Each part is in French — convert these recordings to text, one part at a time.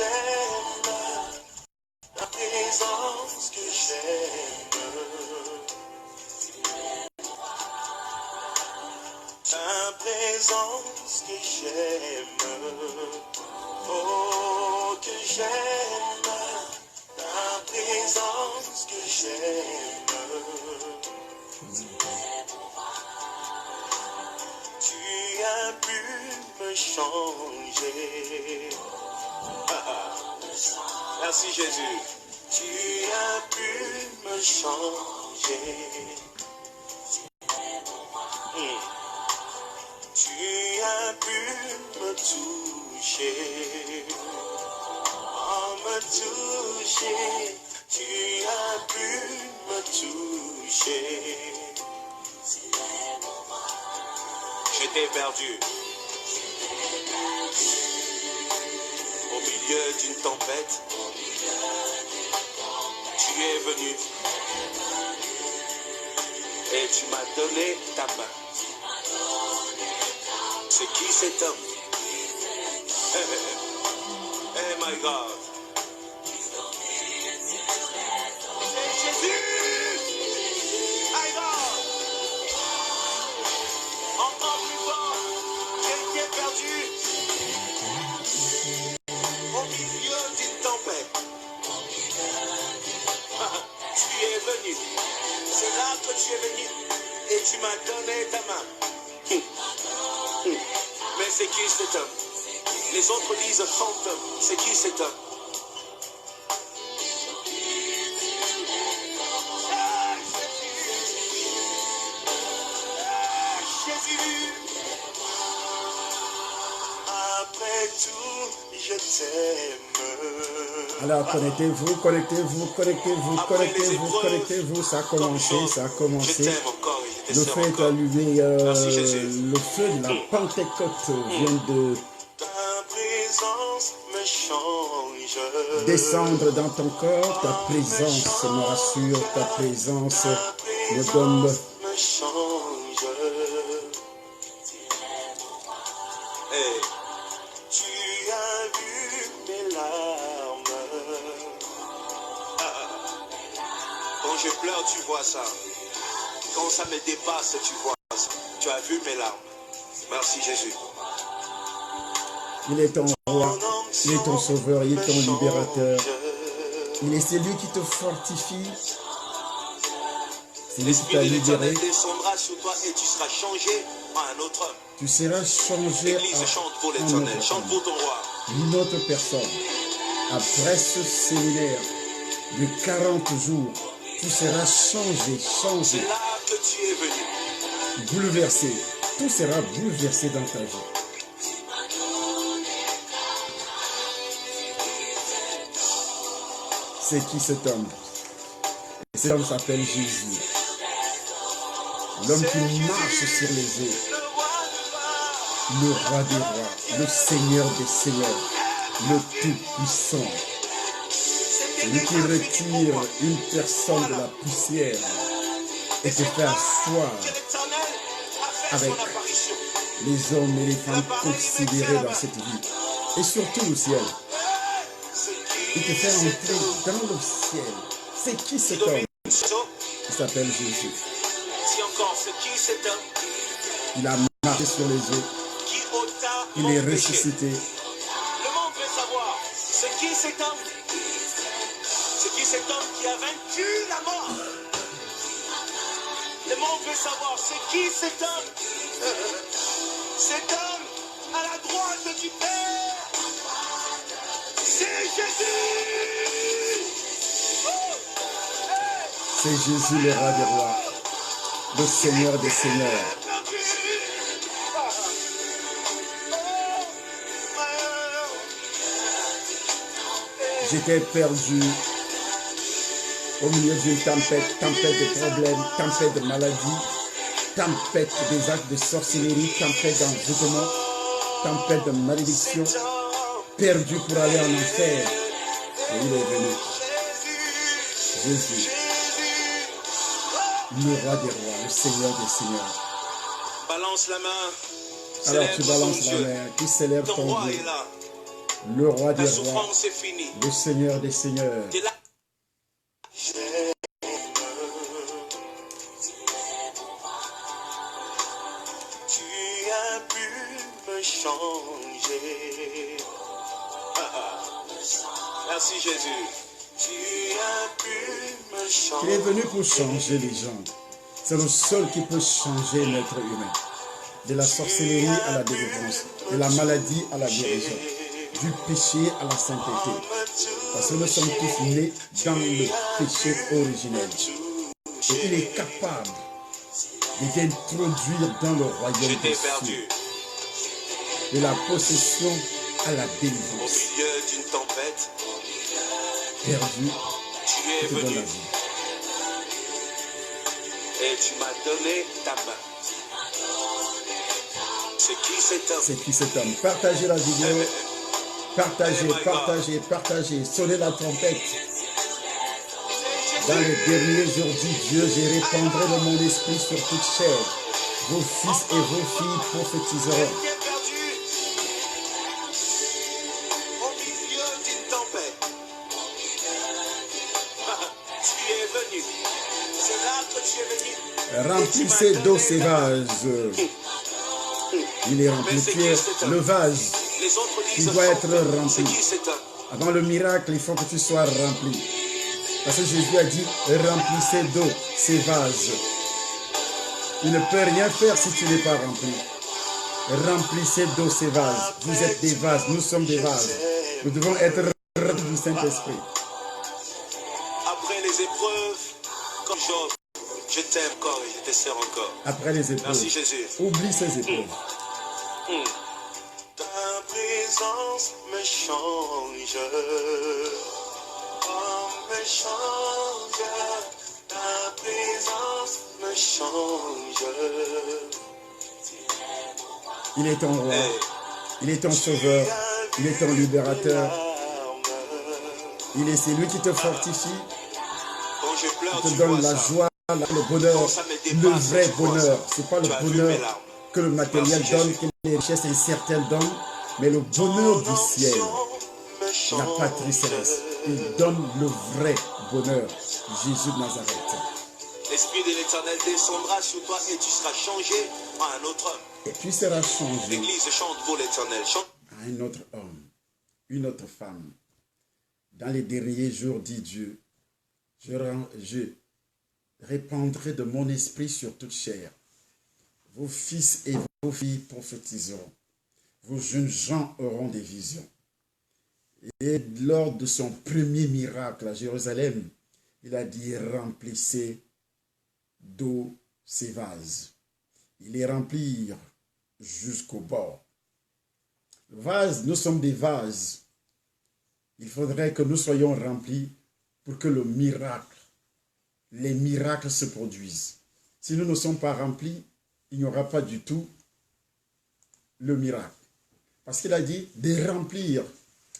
j'aime, ta présence que j'aime, ta présence que j'aime, oh que j'aime, ta présence que j'aime. Tu as pu me changer. Merci Jésus. Tu as pu me changer. Tu as pu me toucher. Oh, me toucher. Tu as pu me toucher. J'étais perdu. Au milieu d'une tempête, tu es venu et tu m'as donné ta main. C'est qui cet homme? Hey my God. C'est Jésus. My God. Encore plus fort. J'étais perdu. Au milieu d'une tempête, tu es venu. C'est là que tu es venu et tu m'as donné ta main. Mais c'est qui cet homme? Les autres disent fantôme. C'est qui cet homme? Jésus. Après tout, je t'aime. Alors connectez-vous, connectez-vous, connectez-vous, connectez-vous, connectez-vous. Ça a commencé, ça a commencé. Le feu est allumé, le feu de la Pentecôte vient de descendre dans ton corps. Ta présence me rassure, ta présence me donne Quand je pleure, tu vois ça. Quand ça me dépasse, tu vois ça. Tu as vu mes larmes. Merci Jésus. Il est ton roi, il est ton sauveur, il est ton libérateur. Il est celui qui te fortifie. C'est lui qui t'a libéré. Descendra sur toi et tu seras changé en un autre homme. Tu seras changé L'Église chante pour l'Éternel, chante pour ton roi. Une autre personne. Après ce séminaire de 40 jours, tu seras changé, changé. C'est là que tu es venu. Bouleversé. Tout sera bouleversé dans ta vie. C'est qui cet homme? Cet homme s'appelle Jésus. L'homme qui marche sur les eaux. Le roi des rois, le Seigneur des seigneurs, le Tout-Puissant. Celui qui retire une personne de la poussière et te fait asseoir avec les hommes et les femmes considérés dans cette vie. Et surtout le ciel. Il te fait entrer dans le ciel. C'est qui cet homme? Il s'appelle Jésus. Il a marché sur les eaux. Il est ressuscité. Le monde veut savoir, c'est qui cet homme? C'est qui cet homme qui a vaincu la mort? Le monde veut savoir, c'est qui cet homme? Cet homme à la droite du Père. C'est Jésus! C'est Jésus le roi des rois, le Seigneur des seigneurs. J'étais perdu au milieu d'une tempête, tempête de problèmes, tempête de maladies, tempête des actes de sorcellerie, tempête d'envoûtement, tempête de malédiction, perdu pour aller en enfer. Et il est venu. Jésus, le roi des rois, le Seigneur des seigneurs. Balance la main. Alors tu balances la main, tu célèbres ton Dieu. le roi Ta des rois, souffrance est finie. le Seigneur des seigneurs. T'es là. Tu as pu me changer. Merci Jésus. Tu as pu me Il est changer. venu pour changer les gens. C'est le seul qui peut changer l'être humain. De la sorcellerie à la délivrance, de la maladie à la guérison, du péché à la sainteté. Parce que nous sommes tous nés dans le péché originel. Et il est capable de t'introduire dans le royaume Je des t'ai cieux, perdu de la possession à la au délivrance. milieu d'une tempête. Perdu, Tu je es te donne venu la vie. et tu m'as donné ta main. C'est qui cet homme? C'est qui cet homme? Partagez la vidéo, partagez, partagez, partagez, sonnez la trompette. Dans les derniers jours, dit Dieu, je répandrai de mon esprit sur toute chair. Vos fils et vos filles prophétiseront. Qui est perdu au milieu d'une tempête. Tu es venu. C'est là que tu es venu. Remplissez d'eau ces vases. Il est rempli. Tu es le vase Les autres qui disent doit être c'est rempli. qui cet homme? Avant le miracle, il faut que tu sois rempli. Parce que Jésus a dit, remplissez d'eau ces vases. Il ne peut rien faire si tu n'es pas rempli. Remplissez d'eau ces vases. Vous êtes des vases, nous sommes des vases. Nous devons être remplis du Saint-Esprit. Après les épreuves, comme Job, je t'aime encore et je te sers encore. Après les Merci épreuves, Jésus. oublie ces épreuves. Ta présence me change. Oh, me change. Ta présence me change. Il est ton roi, Hey, il est ton sauveur, il est ton libérateur. Il est celui qui te fortifie, quand je pleure, qui tu te donne vois la ça. joie, le bonheur, le vrai bonheur. Ce n'est pas le Tu as vu mes bonheur larmes. que le matériel Merci, donne, Jésus. que les richesses incertaines donnent, mais le bonheur du ciel, Me la change. patrie céleste. Il donne le vrai bonheur. Jésus de Nazareth. L'Esprit de l'Éternel descendra sur toi et tu seras changé en un autre homme. Et tu seras changé L'Église chante pour l'Éternel. Chante. à un autre homme, une autre femme. Dans les derniers jours, dit Dieu, je répandrai de mon esprit sur toute chair. Vos fils et vos filles prophétiseront. Vos jeunes gens auront des visions. Et lors de son premier miracle à Jérusalem, il a dit, remplissez d'eau ces vases. Ils les remplirent jusqu'au bord. Vase, nous sommes des vases. Il faudrait que nous soyons remplis pour que le miracle, les miracles se produisent. Si nous ne sommes pas remplis, il n'y aura pas du tout le miracle. Parce qu'il a dit de remplir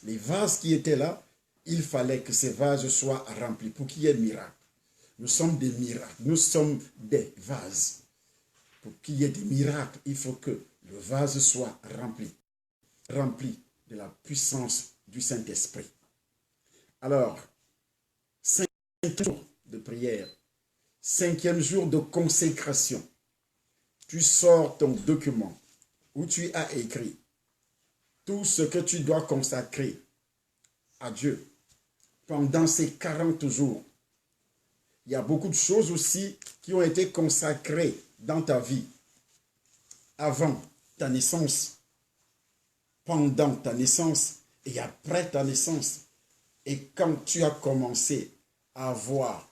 les vases qui étaient là, il fallait que ces vases soient remplis pour qu'il y ait miracle. Nous sommes des miracles, nous sommes des vases. Pour qu'il y ait des miracles, il faut que le vase soit rempli. Rempli de la puissance du Saint-Esprit. Alors, 5 jours de prière, 5e jour de consécration. Tu sors ton document où tu as écrit tout ce que tu dois consacrer à Dieu pendant ces 40 jours. Il y a beaucoup de choses aussi qui ont été consacrées dans ta vie avant ta naissance, pendant ta naissance et après ta naissance. Et quand tu as commencé à avoir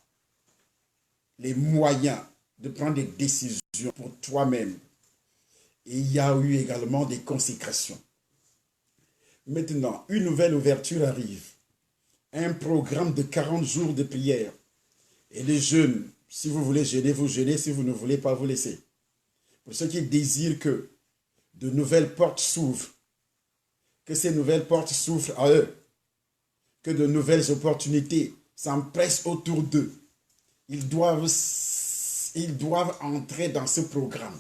les moyens de prendre des décisions pour toi-même, et il y a eu également des consécrations. Maintenant, une nouvelle ouverture arrive. Un programme de 40 jours de prière. Et les jeunes, si vous voulez jeûner, vous jeûnez. Si vous ne voulez pas, vous laissez. Pour ceux qui désirent que de nouvelles portes s'ouvrent, que ces nouvelles portes s'ouvrent à eux, que de nouvelles opportunités s'empressent autour d'eux, ils doivent entrer dans ce programme.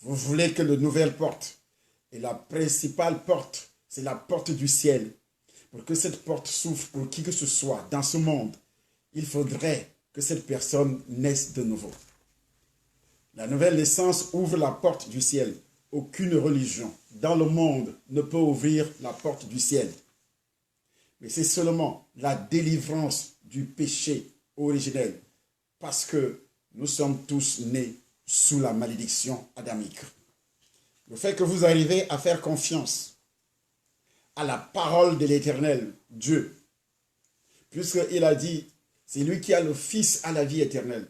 Vous voulez que de nouvelles portes, et la principale porte, c'est la porte du ciel. Pour que cette porte s'ouvre pour qui que ce soit dans ce monde, il faudrait que cette personne naisse de nouveau. La nouvelle naissance ouvre la porte du ciel. Aucune religion dans le monde ne peut ouvrir la porte du ciel. Mais c'est seulement la délivrance du péché originel, parce que nous sommes tous nés sous la malédiction adamique. Le fait que vous arrivez à faire confiance à la parole de l'Éternel, Dieu, puisqu'il a dit, c'est lui qui a le Fils à la vie éternelle.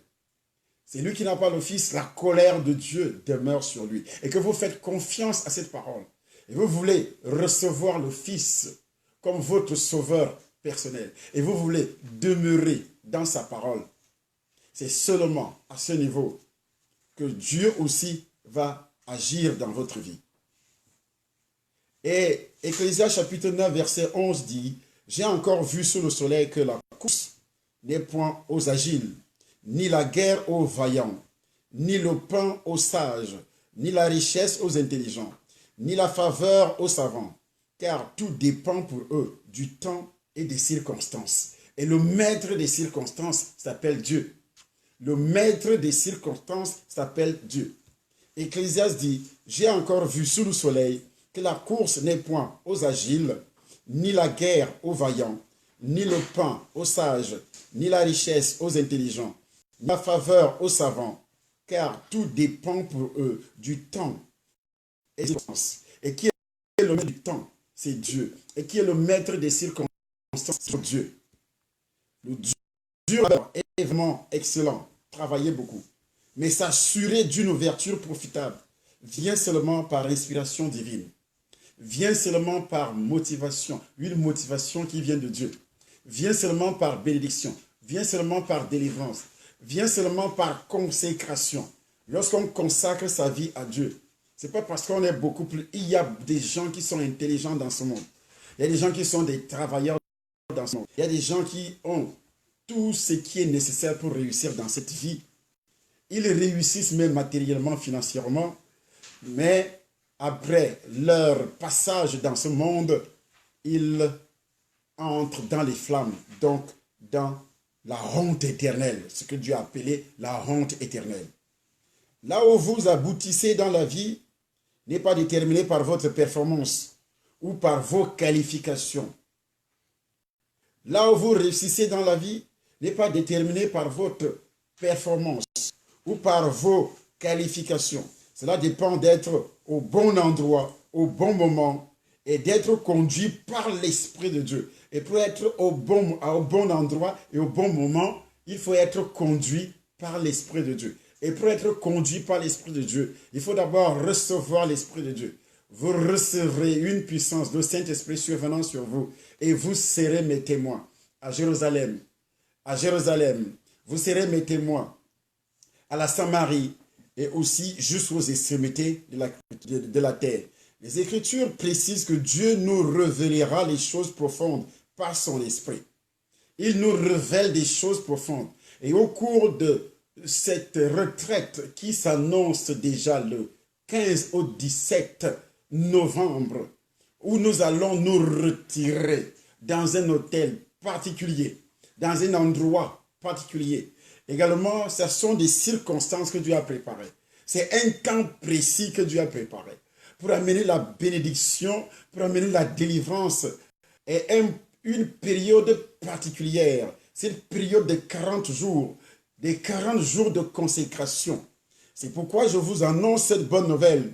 C'est lui qui n'a pas le Fils, la colère de Dieu demeure sur lui. Et que vous faites confiance à cette parole. Et vous voulez recevoir le Fils comme votre sauveur personnel. Et vous voulez demeurer dans sa parole. C'est seulement à ce niveau que Dieu aussi va agir dans votre vie. Et Ecclésiaste chapitre 9, verset 11 dit, « J'ai encore vu sous le soleil que la course n'est point aux agiles, ni la guerre aux vaillants, ni le pain aux sages, ni la richesse aux intelligents, ni la faveur aux savants, car tout dépend pour eux du temps et des circonstances. » Et le maître des circonstances s'appelle Dieu. Le maître des circonstances s'appelle Dieu. Ecclésiaste dit, « J'ai encore vu sous le soleil que la course n'est point aux agiles, ni la guerre aux vaillants, ni le pain aux sages, ni la richesse aux intelligents, ni la faveur aux savants, car tout dépend pour eux du temps et des circonstances. » Et qui est le maître du temps? C'est Dieu. Et qui est le maître des circonstances? C'est Dieu. Le Dieu est vraiment excellent. Travaillez beaucoup. Mais s'assurer d'une ouverture profitable vient seulement par inspiration divine. Vient seulement par motivation. Une motivation qui vient de Dieu. Vient seulement par bénédiction. Vient seulement par délivrance. Vient seulement par consécration. Lorsqu'on consacre sa vie à Dieu, ce n'est pas parce qu'on est beaucoup plus... Il y a des gens qui sont intelligents dans ce monde. Il y a des gens qui sont des travailleurs dans ce monde. Il y a des gens qui ont tout ce qui est nécessaire pour réussir dans cette vie. Ils réussissent même matériellement, financièrement, mais après leur passage dans ce monde, ils entrent dans les flammes, donc dans la honte éternelle, ce que Dieu a appelé la honte éternelle. Là où vous aboutissez dans la vie n'est pas déterminé par votre performance ou par vos qualifications. Là où vous réussissez dans la vie n'est pas déterminé par votre performance ou par vos qualifications. Cela dépend d'être au bon endroit, au bon moment et d'être conduit par l'Esprit de Dieu. Et pour être au bon endroit et au bon moment, il faut être conduit par l'Esprit de Dieu. Et pour être conduit par l'Esprit de Dieu, il faut d'abord recevoir l'Esprit de Dieu. Vous recevrez une puissance de Saint-Esprit survenant sur vous et vous serez mes témoins à Jérusalem. À Jérusalem, vous serez mes témoins à la Samarie et aussi jusqu'aux extrémités de la terre. Les Écritures précisent que Dieu nous révélera les choses profondes par son Esprit. Il nous révèle des choses profondes. Et au cours de cette retraite qui s'annonce déjà le 15 au 17 novembre, où nous allons nous retirer dans un hôtel particulier, dans un endroit particulier. Également, ce sont des circonstances que Dieu a préparées. C'est un temps précis que Dieu a préparé pour amener la bénédiction, pour amener la délivrance et une période particulière. C'est une période de 40 jours, des 40 jours de consécration. C'est pourquoi je vous annonce cette bonne nouvelle,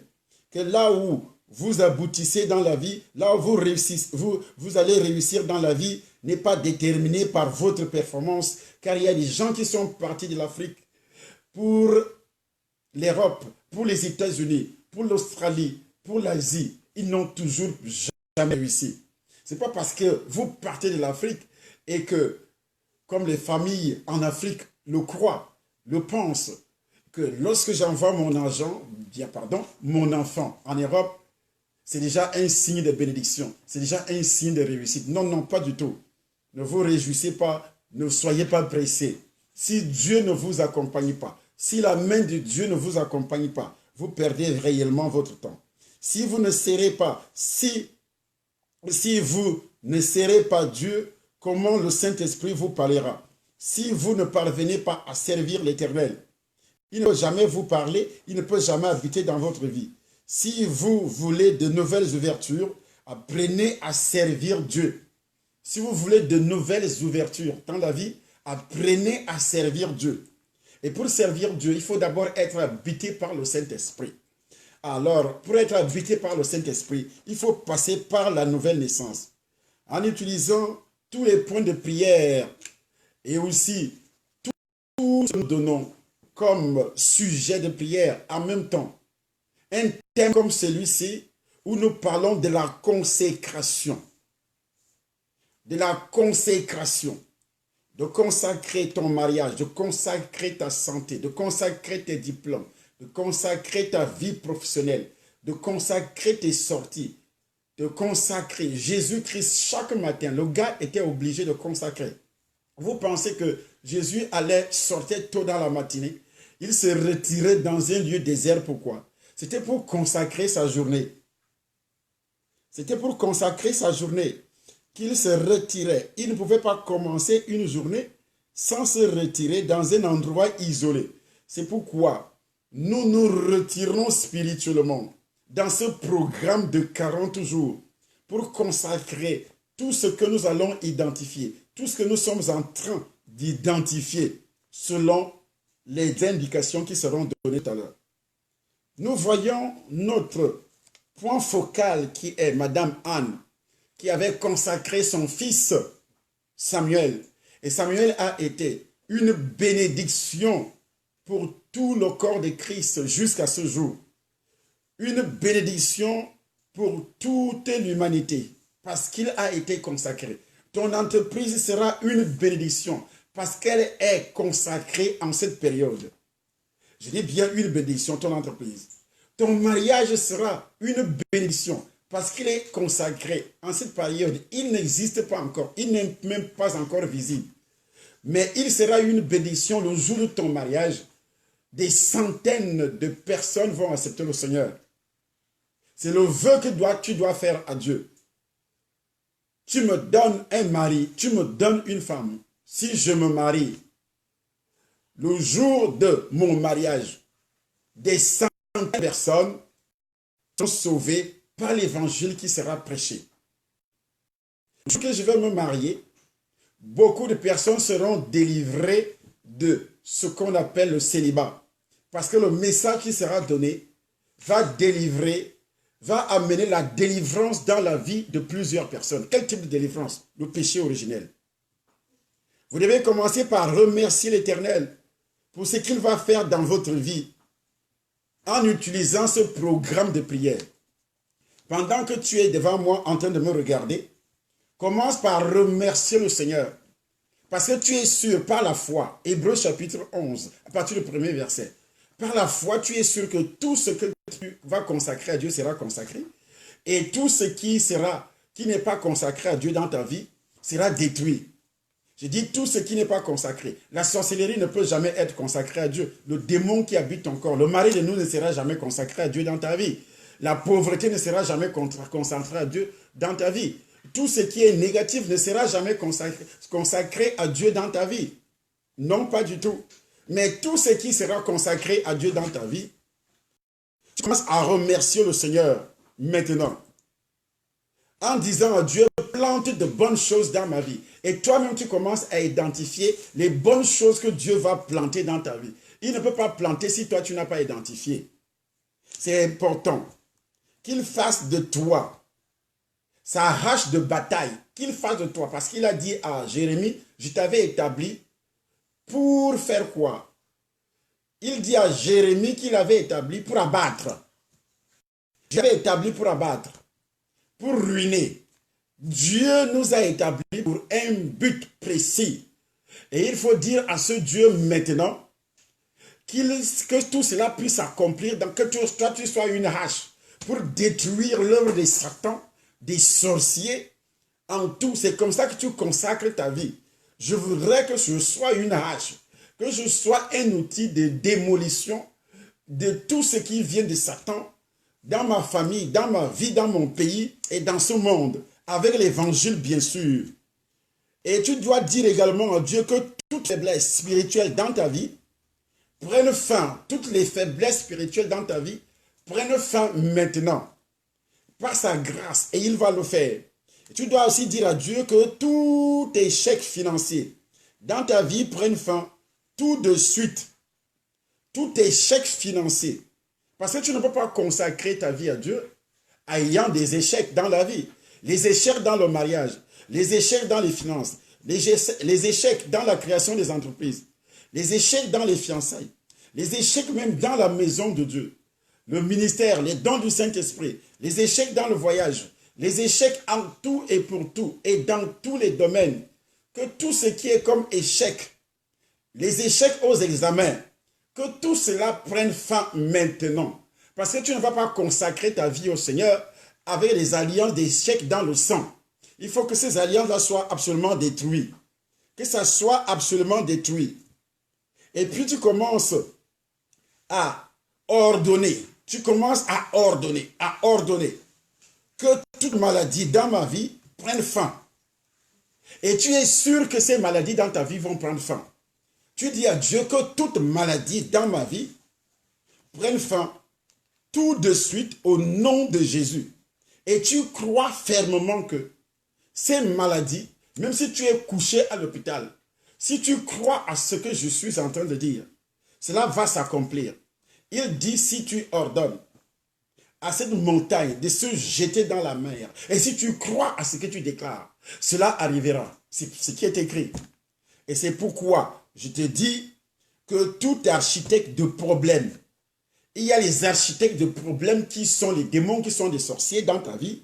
que là où vous aboutissez dans la vie, là où vous allez réussir dans la vie, n'est pas déterminé par votre performance, car il y a des gens qui sont partis de l'Afrique pour l'Europe, pour les États-Unis, pour l'Australie, pour l'Asie. Ils n'ont toujours jamais réussi. Ce n'est pas parce que vous partez de l'Afrique et que, comme les familles en Afrique le croient, le pensent, que lorsque j'envoie mon enfant en Europe, c'est déjà un signe de bénédiction, c'est déjà un signe de réussite. Non, non, pas du tout. Ne vous réjouissez pas, ne soyez pas pressés. Si Dieu ne vous accompagne pas, si la main de Dieu ne vous accompagne pas, vous perdez réellement votre temps. Si vous ne serez pas, si Si vous ne serez pas Dieu, comment le Saint-Esprit vous parlera? Si vous ne parvenez pas à servir l'Éternel, il ne peut jamais vous parler, il ne peut jamais habiter dans votre vie. Si vous voulez de nouvelles ouvertures, apprenez à servir Dieu. Si vous voulez de nouvelles ouvertures dans la vie, apprenez à servir Dieu. Et pour servir Dieu, il faut d'abord être habité par le Saint-Esprit. Alors, pour être habité par le Saint-Esprit, il faut passer par la nouvelle naissance. En utilisant tous les points de prière et aussi tout ce que nous donnons comme sujet de prière en même temps. Un thème comme celui-ci où nous parlons de la consécration. De la consécration. De consacrer ton mariage, de consacrer ta santé, de consacrer tes diplômes, de consacrer ta vie professionnelle, de consacrer tes sorties, de consacrer Jésus-Christ chaque matin. Le gars était obligé de consacrer. Vous pensez que Jésus allait sortir tôt dans la matinée? Il se retirait dans un lieu désert. Pourquoi? C'était pour consacrer sa journée. C'était pour consacrer sa journée qu'il se retirait. Il ne pouvait pas commencer une journée sans se retirer dans un endroit isolé. C'est pourquoi nous nous retirons spirituellement dans ce programme de 40 jours pour consacrer tout ce que nous allons identifier, tout ce que nous sommes en train d'identifier selon les indications qui seront données tout à l'heure. Nous voyons notre point focal qui est Madame Anne, qui avait consacré son fils Samuel. Et Samuel a été une bénédiction pour tout le corps de Christ jusqu'à ce jour. Une bénédiction pour toute l'humanité parce qu'il a été consacré. Ton entreprise sera une bénédiction parce qu'elle est consacrée en cette période. Je dis bien une bénédiction, ton entreprise. Ton mariage sera une bénédiction parce qu'il est consacré en cette période. Il n'existe pas encore, il n'est même pas encore visible. Mais il sera une bénédiction le jour de ton mariage. Des centaines de personnes vont accepter le Seigneur. C'est le vœu que tu dois faire à Dieu. Tu me donnes un mari, tu me donnes une femme. Si je me marie, le jour de mon mariage, des centaines de personnes sont sauvées par l'évangile qui sera prêché. Le jour que je vais me marier, beaucoup de personnes seront délivrées de ce qu'on appelle le célibat. Parce que le message qui sera donné va délivrer, va amener la délivrance dans la vie de plusieurs personnes. Quel type de délivrance? Le péché originel. Vous devez commencer par remercier l'Éternel pour ce qu'il va faire dans votre vie en utilisant ce programme de prière. Pendant que tu es devant moi en train de me regarder, commence par remercier le Seigneur. Parce que tu es sûr par la foi, Hébreux chapitre 11, à partir du premier verset, par la foi, tu es sûr que tout ce que tu vas consacrer à Dieu sera consacré. Et tout ce qui n'est pas consacré à Dieu dans ta vie sera détruit. Je dis tout ce qui n'est pas consacré. La sorcellerie ne peut jamais être consacrée à Dieu. Le démon qui habite ton corps, le mari de nous ne sera jamais consacré à Dieu dans ta vie. La pauvreté ne sera jamais consacrée à Dieu dans ta vie. Tout ce qui est négatif ne sera jamais consacré à Dieu dans ta vie. Non, pas du tout. Mais tout ce qui sera consacré à Dieu dans ta vie, tu commences à remercier le Seigneur maintenant. En disant à Dieu, plante de bonnes choses dans ma vie. Et toi-même, tu commences à identifier les bonnes choses que Dieu va planter dans ta vie. Il ne peut pas planter si toi, tu n'as pas identifié. C'est important qu'il fasse de toi sa hache de bataille, qu'il fasse de toi. Parce qu'il a dit à Jérémie, je t'avais établi pour faire quoi? Il dit à Jérémie qu'il avait établi pour abattre. J'avais établi pour abattre, pour ruiner. Dieu nous a établis pour un but précis. Et il faut dire à ce Dieu maintenant que tout cela puisse s'accomplir, que toi tu sois une hache pour détruire l'œuvre de Satan, des sorciers, en tout. C'est comme ça que tu consacres ta vie. Je voudrais que je sois une hache, que je sois un outil de démolition de tout ce qui vient de Satan dans ma famille, dans ma vie, dans mon pays et dans ce monde. avec l'évangile, bien sûr. Et tu dois dire également à Dieu que toute faiblesse spirituelle dans ta vie prenne fin. Toutes les faiblesses spirituelles dans ta vie prennent fin maintenant. Par sa grâce, et il va le faire. Et tu dois aussi dire à Dieu que tout échec financier dans ta vie prenne fin tout de suite. Tout échec financier. Parce que tu ne peux pas consacrer ta vie à Dieu ayant des échecs dans la vie. Les échecs dans le mariage, les échecs dans les finances, les échecs dans la création des entreprises, les échecs dans les fiançailles, les échecs même dans la maison de Dieu, le ministère, les dons du Saint-Esprit, les échecs dans le voyage, les échecs en tout et pour tout et dans tous les domaines. Que tout ce qui est comme échec, les échecs aux examens, que tout cela prenne fin maintenant. Parce que tu ne vas pas consacrer ta vie au Seigneur avec les alliances d'échecs dans le sang. Il faut que ces alliances-là soient absolument détruites. Que ça soit absolument détruit. Et puis tu commences à ordonner. Tu commences à ordonner que toute maladie dans ma vie prenne fin. Et tu es sûr que ces maladies dans ta vie vont prendre fin. Tu dis à Dieu que toute maladie dans ma vie prenne fin tout de suite au nom de Jésus. Et tu crois fermement que ces maladies, même si tu es couché à l'hôpital, si tu crois à ce que je suis en train de dire, cela va s'accomplir. Il dit, si tu ordonnes à cette montagne de se jeter dans la mer, et si tu crois à ce que tu déclares, cela arrivera. C'est ce qui est écrit. Et c'est pourquoi je te dis que tout architecte de problèmes, il y a les architectes de problèmes qui sont les démons, qui sont des sorciers dans ta vie,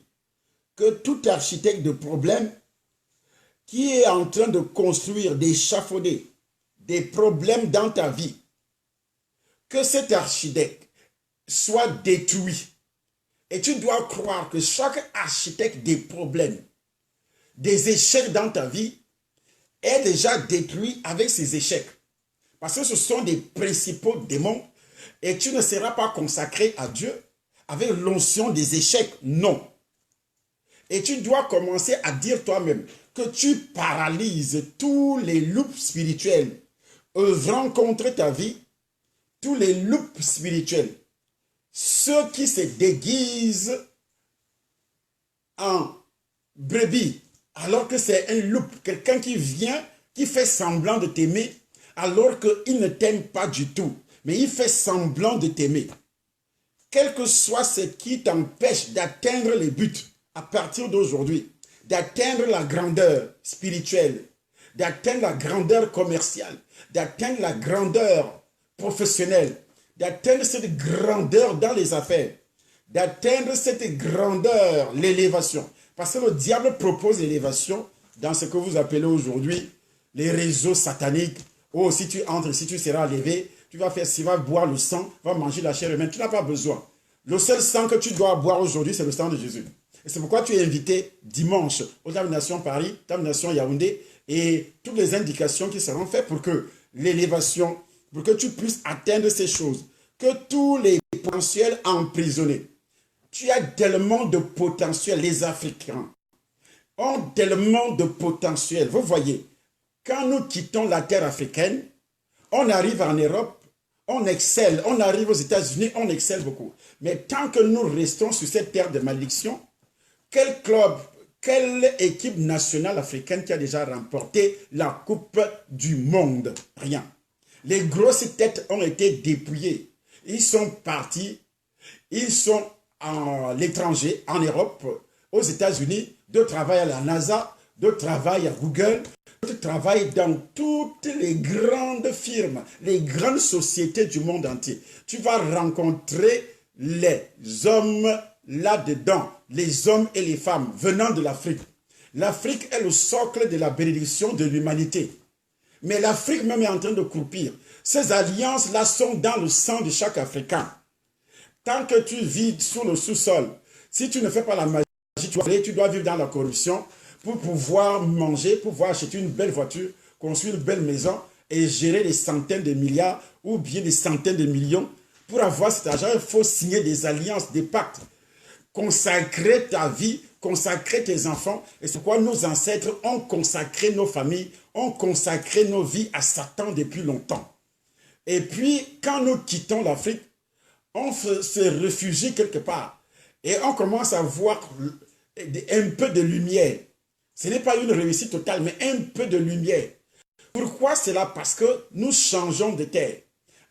que tout architecte de problèmes qui est en train de construire, d'échafauder des problèmes dans ta vie, que cet architecte soit détruit. Et tu dois croire que chaque architecte des problèmes, des échecs dans ta vie, est déjà détruit avec ces échecs. Parce que ce sont des principaux démons et tu ne seras pas consacré à Dieu avec l'onction des échecs, non. Et tu dois commencer à dire toi-même que tu paralyses tous les loups spirituels œuvrant contre ta vie, tous les loups spirituels, ceux qui se déguisent en brebis, alors que c'est un loup, quelqu'un qui vient, qui fait semblant de t'aimer, alors qu'il ne t'aime pas du tout, mais il fait semblant de t'aimer. Quel que soit ce qui t'empêche d'atteindre les buts à partir d'aujourd'hui, d'atteindre la grandeur spirituelle, d'atteindre la grandeur commerciale, d'atteindre la grandeur professionnelle, d'atteindre cette grandeur dans les affaires, d'atteindre cette grandeur, l'élévation. Parce que le diable propose l'élévation dans ce que vous appelez aujourd'hui les réseaux sataniques. Oh, si tu entres, si tu seras levé, tu vas faire, tu vas boire le sang, tu vas manger la chair humaine. Tu n'as pas besoin. Le seul sang que tu dois boire aujourd'hui, c'est le sang de Jésus. Et c'est pourquoi tu es invité dimanche au Nation Paris, Nation Yaoundé, et toutes les indications qui seront faites pour que l'élévation, pour que tu puisses atteindre ces choses, que tous les potentiels emprisonnés, tu as tellement de potentiel, les Africains ont tellement de potentiel. Vous voyez, quand nous quittons la terre africaine, on arrive en Europe, on excelle, on arrive aux États-Unis, on excelle beaucoup. Mais tant que nous restons sur cette terre de malédiction, quel club, quelle équipe nationale africaine qui a déjà remporté la Coupe du Monde? Rien. Les grosses têtes ont été dépouillées. Ils sont partis, ils sont à l'étranger, en Europe, aux États-Unis, d'autres travaillent à la NASA, d'autres travaillent à Google, d'autres travaillent dans toutes les grandes firmes, les grandes sociétés du monde entier. Tu vas rencontrer les hommes là-dedans, les hommes et les femmes venant de l'Afrique. L'Afrique est le socle de la bénédiction de l'humanité. Mais l'Afrique même est en train de croupir. Ces alliances-là sont dans le sang de chaque Africain. Tant que tu vis sous le sous-sol, si tu ne fais pas la magie, tu dois vivre dans la corruption pour pouvoir manger, pour pouvoir acheter une belle voiture, construire une belle maison et gérer des centaines de milliards ou bien des centaines de millions. Pour avoir cet argent, il faut signer des alliances, des pactes. Consacrer ta vie consacrer tes enfants. Et c'est pourquoi nos ancêtres ont consacré nos familles, ont consacré nos vies à Satan depuis longtemps. Et puis, quand nous quittons l'Afrique, on se réfugie quelque part. Et on commence à voir un peu de lumière. Ce n'est pas une réussite totale, mais un peu de lumière. Pourquoi cela? Parce que nous changeons de terre.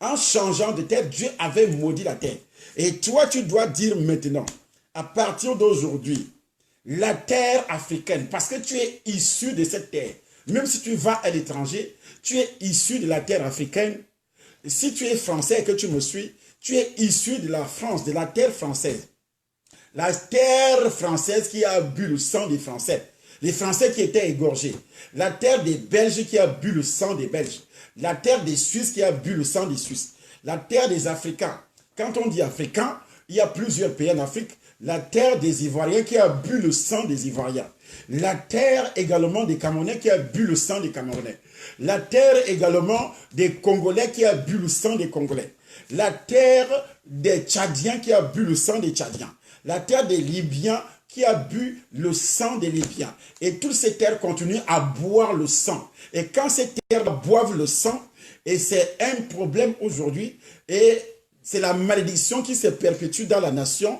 En changeant de terre, Dieu avait maudit la terre. Et toi, tu dois dire maintenant, à partir d'aujourd'hui, la terre africaine, parce que tu es issu de cette terre, même si tu vas à l'étranger, tu es issu de la terre africaine. Si tu es français et que tu me suis, tu es issu de la France, de la terre française. La terre française qui a bu le sang des Français. Les Français qui étaient égorgés. La terre des Belges qui a bu le sang des Belges. La terre des Suisses qui a bu le sang des Suisses. La terre des Africains. Quand on dit Africains, il y a plusieurs pays en Afrique. La terre des Ivoiriens qui a bu le sang des Ivoiriens. La terre également des Camerounais qui a bu le sang des Camerounais. La terre également des Congolais qui a bu le sang des Congolais. La terre des Tchadiens qui a bu le sang des Tchadiens. La terre des Libyens qui a bu le sang des Libyens. Et toutes ces terres continuent à boire le sang. Et quand ces terres boivent le sang, et c'est un problème aujourd'hui, et c'est la malédiction qui se perpétue dans la nation.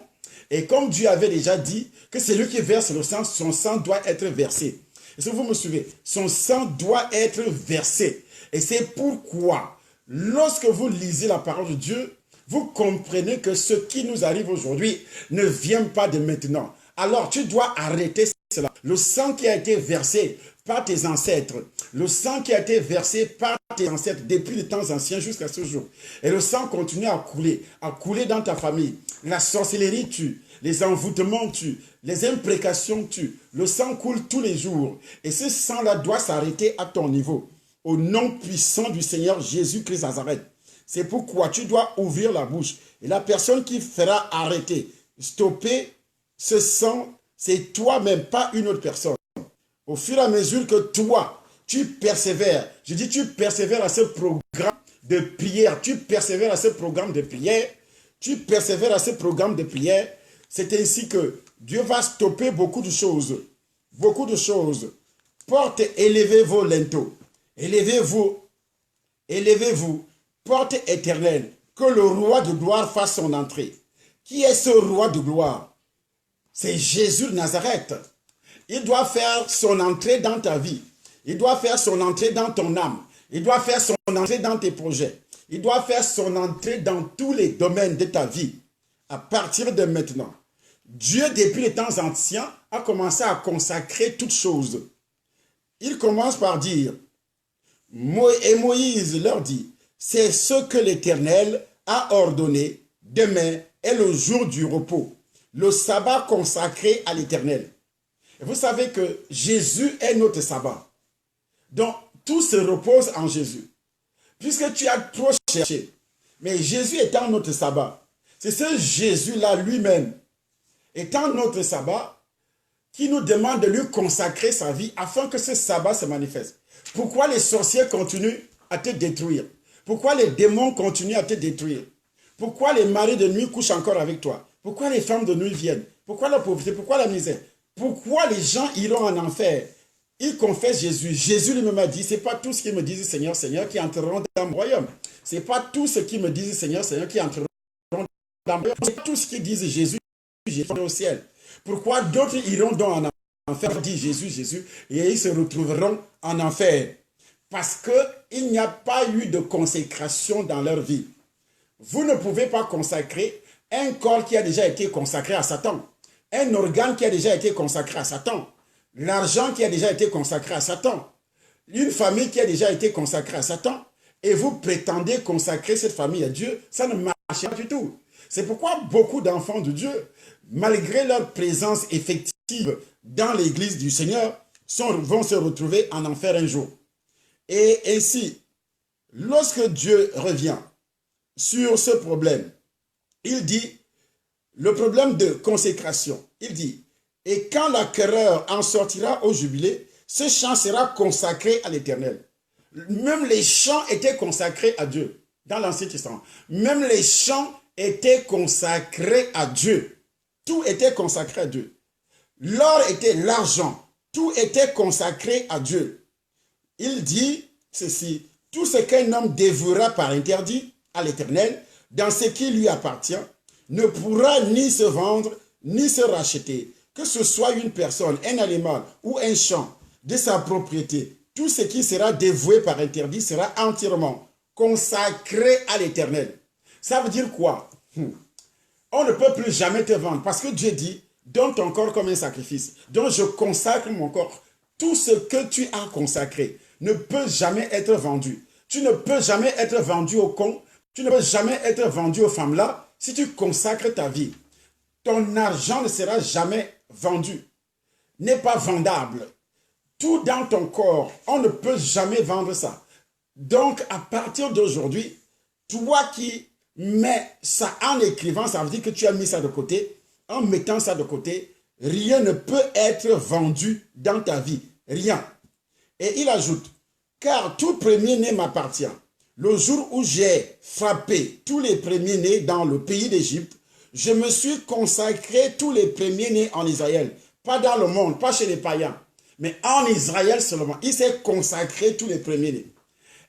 Et comme Dieu avait déjà dit que celui qui verse le sang, son sang doit être versé. Est-ce que vous me suivez? Son sang doit être versé. Et c'est pourquoi, lorsque vous lisez la parole de Dieu, vous comprenez que ce qui nous arrive aujourd'hui ne vient pas de maintenant. Alors, tu dois arrêter cela. Le sang qui a été versé par tes ancêtres, le sang qui a été versé par tes ancêtres depuis les temps anciens jusqu'à ce jour. Et le sang continue à couler dans ta famille. La sorcellerie tue, les envoûtements tuent, les imprécations tuent. Le sang coule tous les jours. Et ce sang-là doit s'arrêter à ton niveau. Au nom puissant du Seigneur Jésus-Christ Nazareth. C'est pourquoi tu dois ouvrir la bouche. Et la personne qui fera arrêter, stopper ce sang, c'est toi-même, pas une autre personne. Au fur et à mesure que toi, tu persévères, je dis tu persévères à ce programme de prière, tu persévères à ce programme de prière, tu persévères à ce programme de prière, c'est ainsi que Dieu va stopper beaucoup de choses. Beaucoup de choses. Porte, élevez vos linteaux. Élevez-vous. Élevez-vous. Porte éternelle. Que le roi de gloire fasse son entrée. Qui est ce roi de gloire? C'est Jésus de Nazareth. Il doit faire son entrée dans ta vie. Il doit faire son entrée dans ton âme. Il doit faire son entrée dans tes projets. Il doit faire son entrée dans tous les domaines de ta vie. À partir de maintenant, Dieu, depuis les temps anciens, a commencé à consacrer toutes choses. Il commence par dire, et Moïse leur dit, c'est ce que l'Éternel a ordonné. Demain est le jour du repos, le sabbat consacré à l'Éternel. Et vous savez que Jésus est notre sabbat. Donc, tout se repose en Jésus. Puisque tu as trop cherché. Mais Jésus étant notre sabbat, c'est ce Jésus-là lui-même, étant notre sabbat, qui nous demande de lui consacrer sa vie afin que ce sabbat se manifeste. Pourquoi les sorciers continuent à te détruire? Pourquoi les démons continuent à te détruire? Pourquoi les maris de nuit couchent encore avec toi? Pourquoi les femmes de nuit viennent? Pourquoi la pauvreté? Pourquoi la misère? Pourquoi les gens iront en enfer? Ils confessent Jésus. Jésus lui-même a dit, ce n'est pas tout ce qu'ils me disent Seigneur, Seigneur qui entreront dans mon royaume. Ce n'est pas tout ce qu'ils me disent Seigneur, Seigneur qui entreront dans mon royaume. C'est tout ce qu'ils disent Jésus, Jésus au ciel. Pourquoi d'autres iront donc en enfer, dit Jésus, Jésus, et ils se retrouveront en enfer? Parce qu'il n'y a pas eu de consécration dans leur vie. Vous ne pouvez pas consacrer un corps qui a déjà été consacré à Satan, un organe qui a déjà été consacré à Satan, l'argent qui a déjà été consacré à Satan, une famille qui a déjà été consacrée à Satan, et vous prétendez consacrer cette famille à Dieu, ça ne marche pas du tout. C'est pourquoi beaucoup d'enfants de Dieu, malgré leur présence effective dans l'église du Seigneur, vont se retrouver en enfer un jour. Et ainsi, lorsque Dieu revient sur ce problème, il dit, le problème de consécration, il dit, et quand l'acquéreur en sortira au jubilé, ce champ sera consacré à l'Éternel. Même les champs étaient consacrés à Dieu dans l'Ancien Testament. Même les champs étaient consacrés à Dieu. Tout était consacré à Dieu. L'or était l'argent. Tout était consacré à Dieu. Il dit ceci, tout ce qu'un homme dévouera par interdit à l'Éternel, dans ce qui lui appartient, ne pourra ni se vendre, ni se racheter. Que ce soit une personne, un animal ou un champ de sa propriété, tout ce qui sera dévoué par interdit sera entièrement consacré à l'Éternel. Ça veut dire quoi? On ne peut plus jamais te vendre parce que Dieu dit, donne ton corps comme un sacrifice. Donc je consacre mon corps. Tout ce que tu as consacré ne peut jamais être vendu. Tu ne peux jamais être vendu au con. Tu ne peux jamais être vendu aux femmes là si tu consacres ta vie. Ton argent ne sera jamais vendu. N'est pas vendable. Tout dans ton corps, on ne peut jamais vendre ça. Donc à partir d'aujourd'hui, toi qui mets ça en écrivant, ça veut dire que tu as mis ça de côté. En mettant ça de côté, rien ne peut être vendu dans ta vie. Rien. Et il ajoute, car tout premier-né m'appartient. Le jour où j'ai frappé tous les premiers-nés dans le pays d'Égypte, je me suis consacré tous les premiers-nés en Israël. Pas dans le monde, pas chez les païens, mais en Israël seulement. Il s'est consacré tous les premiers-nés.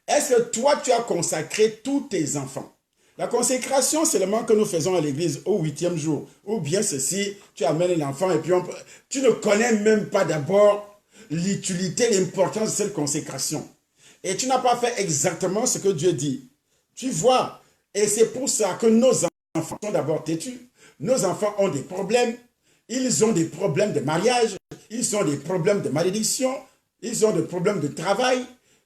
Est-ce que toi, tu as consacré tous tes enfants? La consécration seulement que nous faisons à l'église au 8e jour, ou bien ceci, tu amènes l'enfant et puis tu ne connais même pas d'abord l'utilité, l'importance de cette consécration. Et tu n'as pas fait exactement ce que Dieu dit. Tu vois, et c'est pour ça que nos enfants sont d'abord têtus. Nos enfants ont des problèmes. Ils ont des problèmes de mariage. Ils ont des problèmes de malédiction. Ils ont des problèmes de travail.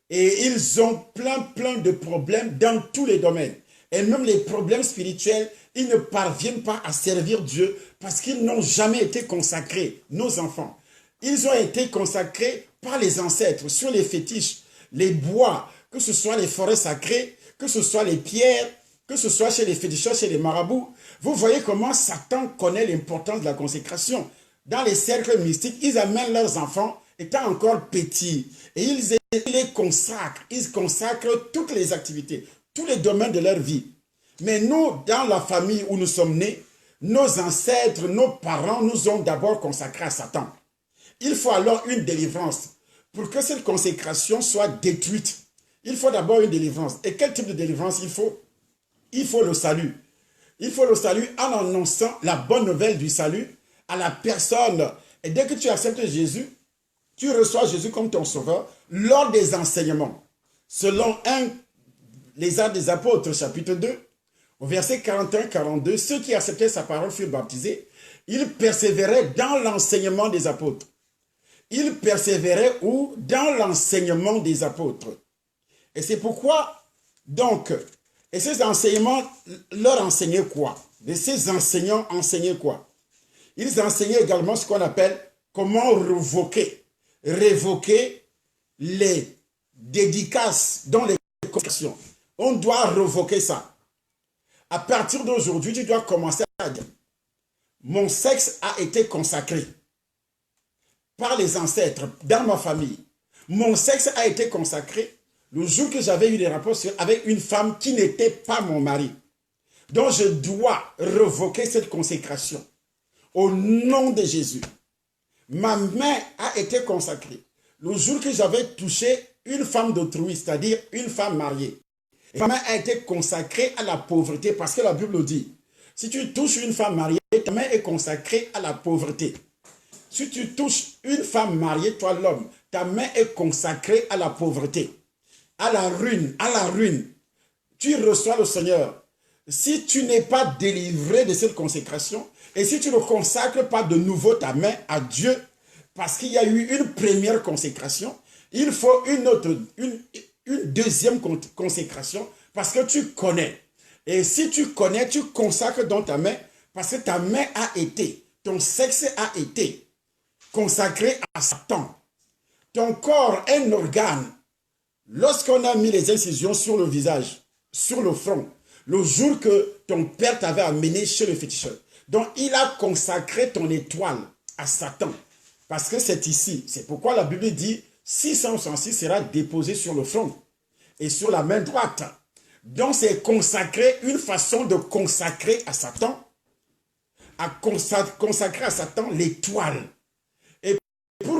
Et ils ont plein de problèmes dans tous les domaines. Et même les problèmes spirituels, ils ne parviennent pas à servir Dieu parce qu'ils n'ont jamais été consacrés, nos enfants. Ils ont été consacrés par les ancêtres sur les fétiches, les bois, que ce soit les forêts sacrées, que ce soit les pierres, que ce soit chez les féticheurs, chez les marabouts. Vous voyez comment Satan connaît l'importance de la consécration. Dans les cercles mystiques, ils amènent leurs enfants étant encore petits et ils les consacrent. Ils consacrent toutes les activités, tous les domaines de leur vie. Mais nous, dans la famille où nous sommes nés, nos ancêtres, nos parents nous ont d'abord consacrés à Satan. Il faut alors une délivrance. Pour que cette consécration soit détruite, il faut d'abord une délivrance. Et quel type de délivrance il faut? Il faut le salut. Il faut le salut en annonçant la bonne nouvelle du salut à la personne. Et dès que tu acceptes Jésus, tu reçois Jésus comme ton sauveur lors des enseignements. Selon les Actes des Apôtres, chapitre 2, au verset 41-42, ceux qui acceptaient sa parole furent baptisés. Ils persévéraient dans l'enseignement des apôtres. Ils persévéraient où? Dans l'enseignement des apôtres. Et c'est pourquoi, donc, et ces enseignements leur enseignaient quoi? Et ces enseignants enseignaient quoi? Ils enseignaient également ce qu'on appelle comment révoquer les dédicaces dans les consécrations. On doit révoquer ça. À partir d'aujourd'hui, tu dois commencer à dire, mon sexe a été consacré par les ancêtres dans ma famille. Mon sexe a été consacré le jour que j'avais eu des rapports avec une femme qui n'était pas mon mari. Donc je dois révoquer cette consécration. Au nom de Jésus. Ma main a été consacrée le jour que j'avais touché une femme d'autrui, c'est-à-dire une femme mariée. Et ma main a été consacrée à la pauvreté parce que la Bible dit, si tu touches une femme mariée, ta main est consacrée à la pauvreté. Si tu touches une femme mariée, toi l'homme, ta main est consacrée à la pauvreté, à la ruine, à la ruine. Tu reçois le Seigneur. Si tu n'es pas délivré de cette consécration, et si tu ne consacres pas de nouveau ta main à Dieu, parce qu'il y a eu une première consécration, il faut une deuxième consécration, parce que tu connais. Et si tu connais, tu consacres dans ta main, parce que ta main a été, ton sexe a été consacré à Satan. Ton corps, un organe, lorsqu'on a mis les incisions sur le visage, sur le front, le jour que ton père t'avait amené chez le féticheur, donc il a consacré ton étoile à Satan, parce que c'est ici. C'est pourquoi la Bible dit 666 sera déposé sur le front et sur la main droite. Donc c'est consacrer, une façon de consacrer à Satan, à consacrer à Satan l'étoile.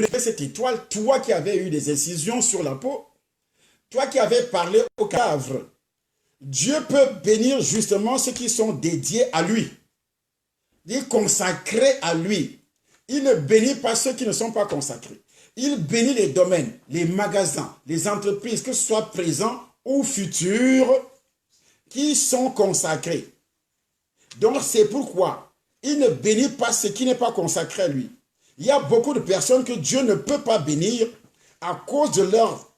levez cette étoile, toi qui avais eu des incisions sur la peau, toi qui avais parlé au cadavre, Dieu peut bénir justement ceux qui sont dédiés à lui, il consacrés à lui. Il ne bénit pas ceux qui ne sont pas consacrés. Il bénit les domaines, les magasins, les entreprises, que ce soit présents ou futurs, qui sont consacrés. Donc c'est pourquoi il ne bénit pas ce qui n'est pas consacré à lui. Il y a beaucoup de personnes que Dieu ne peut pas bénir à cause de leur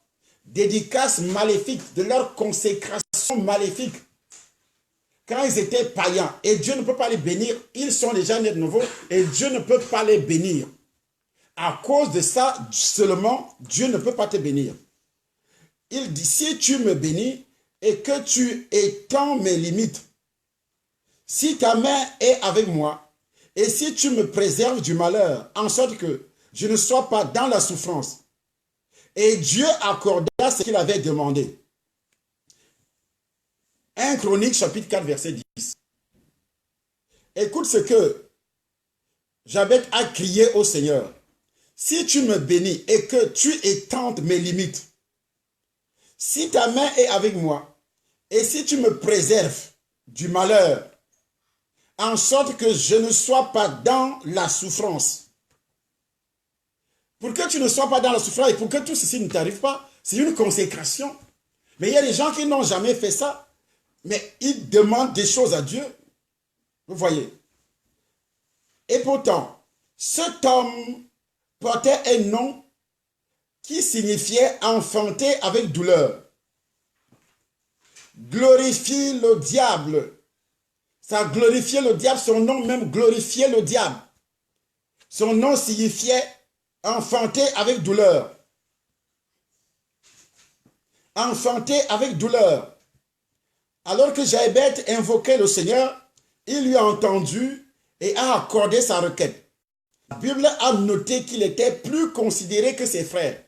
dédicace maléfique, de leur consécration maléfique. Quand ils étaient païens et Dieu ne peut pas les bénir, ils sont déjà nés de nouveau et Dieu ne peut pas les bénir. À cause de ça seulement, Dieu ne peut pas te bénir. Il dit, si tu me bénis et que tu étends mes limites, si ta main est avec moi et si tu me préserves du malheur, en sorte que je ne sois pas dans la souffrance, et Dieu accorda ce qu'il avait demandé. 1 Chronique chapitre 4 verset 10. Écoute ce que Jabez a crié au Seigneur. Si tu me bénis et que tu étendes mes limites, si ta main est avec moi et si tu me préserves du malheur, en sorte que je ne sois pas dans la souffrance. Pour que tu ne sois pas dans la souffrance et pour que tout ceci ne t'arrive pas, c'est une consécration. Mais il y a des gens qui n'ont jamais fait ça, mais ils demandent des choses à Dieu. Vous voyez. Et pourtant, cet homme portait un nom qui signifiait enfanter avec douleur. Glorifie le diable. Ça glorifiait le diable, son nom même glorifiait le diable. Son nom signifiait enfanter avec douleur. Enfanter avec douleur. Alors que Jabez invoquait le Seigneur, il lui a entendu et a accordé sa requête. La Bible a noté qu'il était plus considéré que ses frères.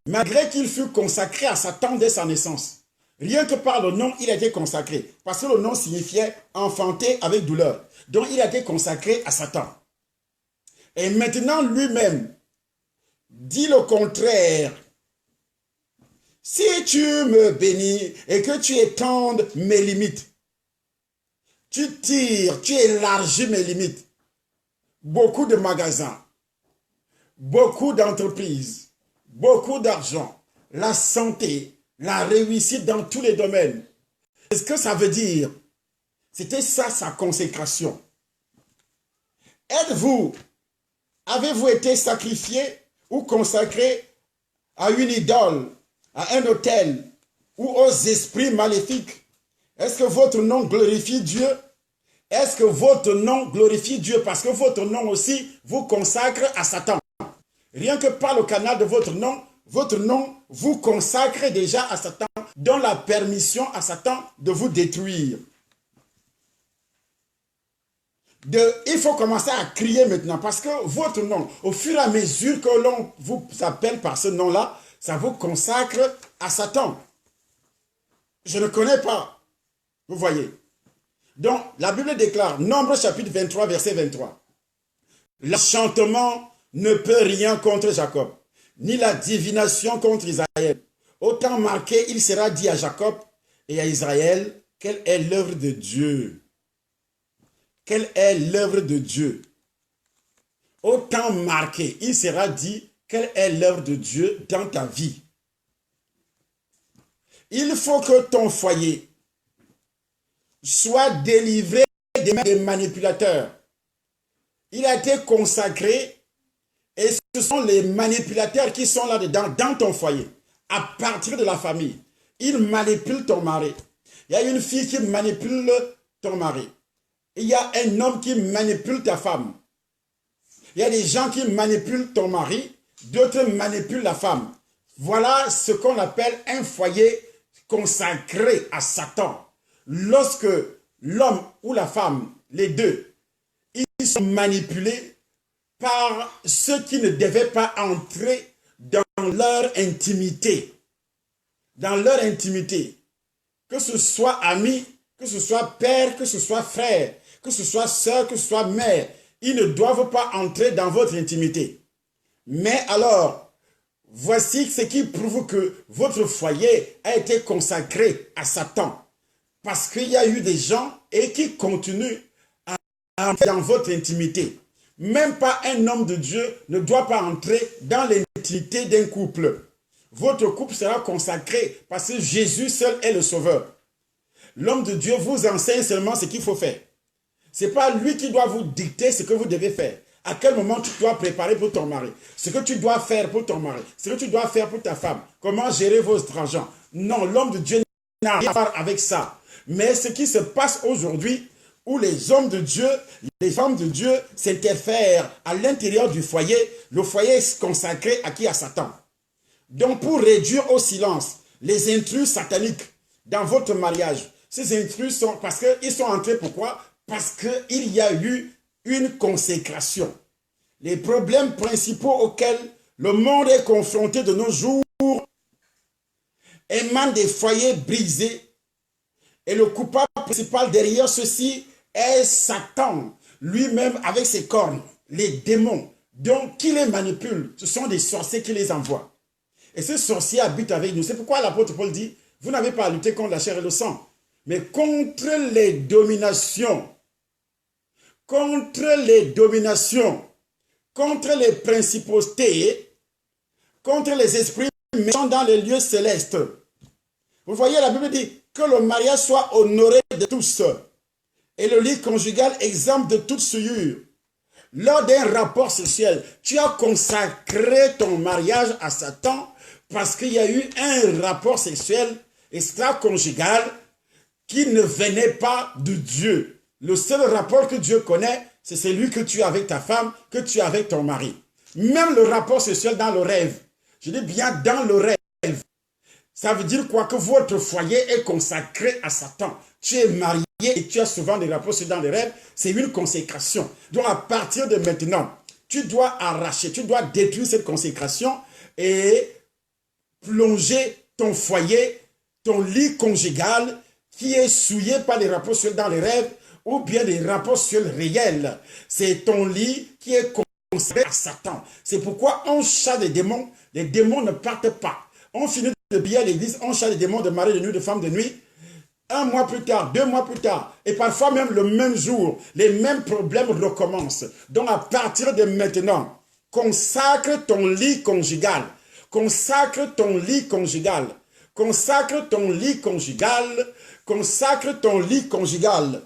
Malgré qu'il fut consacré à Satan dès sa naissance. Rien que par le nom, il a été consacré. Parce que le nom signifiait enfanter avec douleur. Donc il a été consacré à Satan. Et maintenant lui-même dit le contraire. Si tu me bénis et que tu étendes mes limites, tu tires, tu élargis mes limites. Beaucoup de magasins, beaucoup d'entreprises, beaucoup d'argent, la santé, la réussite dans tous les domaines. Qu'est-ce que ça veut dire? C'était ça sa consécration. Avez-vous été sacrifié ou consacré à une idole, à un autel ou aux esprits maléfiques? Est-ce que votre nom glorifie Dieu? Est-ce que votre nom glorifie Dieu? Parce que votre nom aussi vous consacre à Satan. Rien que par le canal de votre nom vous consacre déjà à Satan, donne la permission à Satan de vous détruire. Il faut commencer à crier maintenant parce que votre nom, au fur et à mesure que l'on vous appelle par ce nom-là, ça vous consacre à Satan. Je ne connais pas. Vous voyez. Donc, la Bible déclare, Nombre chapitre 23, verset 23. L'enchantement ne peut rien contre Jacob, ni la divination contre Israël. Autant marqué, il sera dit à Jacob et à Israël, quelle est l'œuvre de Dieu. Quelle est l'œuvre de Dieu? Autant marqué, il sera dit, quelle est l'œuvre de Dieu dans ta vie. Il faut que ton foyer soit délivré des mains des manipulateurs. Il a été consacré et ce sont les manipulateurs qui sont là-dedans, dans ton foyer, à partir de la famille. Ils manipulent ton mari. Il y a une fille qui manipule ton mari. Il y a un homme qui manipule ta femme. Il y a des gens qui manipulent ton mari, d'autres manipulent la femme. Voilà ce qu'on appelle un foyer consacré à Satan. Lorsque l'homme ou la femme, les deux, ils sont manipulés par ceux qui ne devaient pas entrer dans leur intimité. Dans leur intimité. Que ce soit amis, que ce soit père, que ce soit frère, que ce soit sœur, que ce soit mère, ils ne doivent pas entrer dans votre intimité. Mais alors, voici ce qui prouve que votre foyer a été consacré à Satan. Parce qu'il y a eu des gens et qui continuent à entrer dans votre intimité. Même pas un homme de Dieu ne doit pas entrer dans l'intimité d'un couple. Votre couple sera consacré parce que Jésus seul est le sauveur. L'homme de Dieu vous enseigne seulement ce qu'il faut faire. Ce n'est pas lui qui doit vous dicter ce que vous devez faire. À quel moment tu dois préparer pour ton mari. Ce que tu dois faire pour ton mari. Ce que tu dois faire pour ta femme. Comment gérer votre argent. Non, l'homme de Dieu n'a rien à voir avec ça. Mais ce qui se passe aujourd'hui, où les hommes de Dieu, les femmes de Dieu s'interfèrent à l'intérieur du foyer, le foyer est consacré à qui? À Satan. Donc pour réduire au silence les intrus sataniques dans votre mariage, ces intrus sont, parce qu'ils sont entrés, pourquoi? Parce qu'il y a eu une consécration. Les problèmes principaux auxquels le monde est confronté de nos jours émanent des foyers brisés. Et le coupable principal derrière ceci est Satan, lui-même avec ses cornes, les démons, donc qui les manipulent. Ce sont des sorciers qui les envoient. Et ces sorciers habitent avec nous. C'est pourquoi l'apôtre Paul dit, vous n'avez pas à lutter contre la chair et le sang, mais contre les dominations, contre les principautés, contre les esprits méchants dans les lieux célestes. Vous voyez, la Bible dit que le mariage soit honoré de tous et le lit conjugal exempt de toute souillure. Lors d'un rapport sexuel, tu as consacré ton mariage à Satan parce qu'il y a eu un rapport sexuel extra-conjugal qui ne venait pas de Dieu. Le seul rapport que Dieu connaît, c'est celui que tu as avec ta femme, que tu as avec ton mari. Même le rapport sexuel dans le rêve. Je dis bien dans le rêve. Ça veut dire quoi? Que votre foyer est consacré à Satan. Tu es marié et tu as souvent des rapports sexuels dans les rêves. C'est une consécration. Donc à partir de maintenant, tu dois arracher, tu dois détruire cette consécration et plonger ton foyer, ton lit conjugal qui est souillé par les rapports sexuels dans les rêves ou bien des rapports sexuels réels. C'est ton lit qui est consacré à Satan. C'est pourquoi on chasse les démons ne partent pas. On finit de prier à l'église, on chasse les démons de mari de nuit, de femme de nuit. 1 mois plus tard, 2 mois plus tard, et parfois même le même jour, les mêmes problèmes recommencent. Donc à partir de maintenant, consacre ton lit conjugal. Consacre ton lit conjugal. Consacre ton lit conjugal. Consacre ton lit conjugal.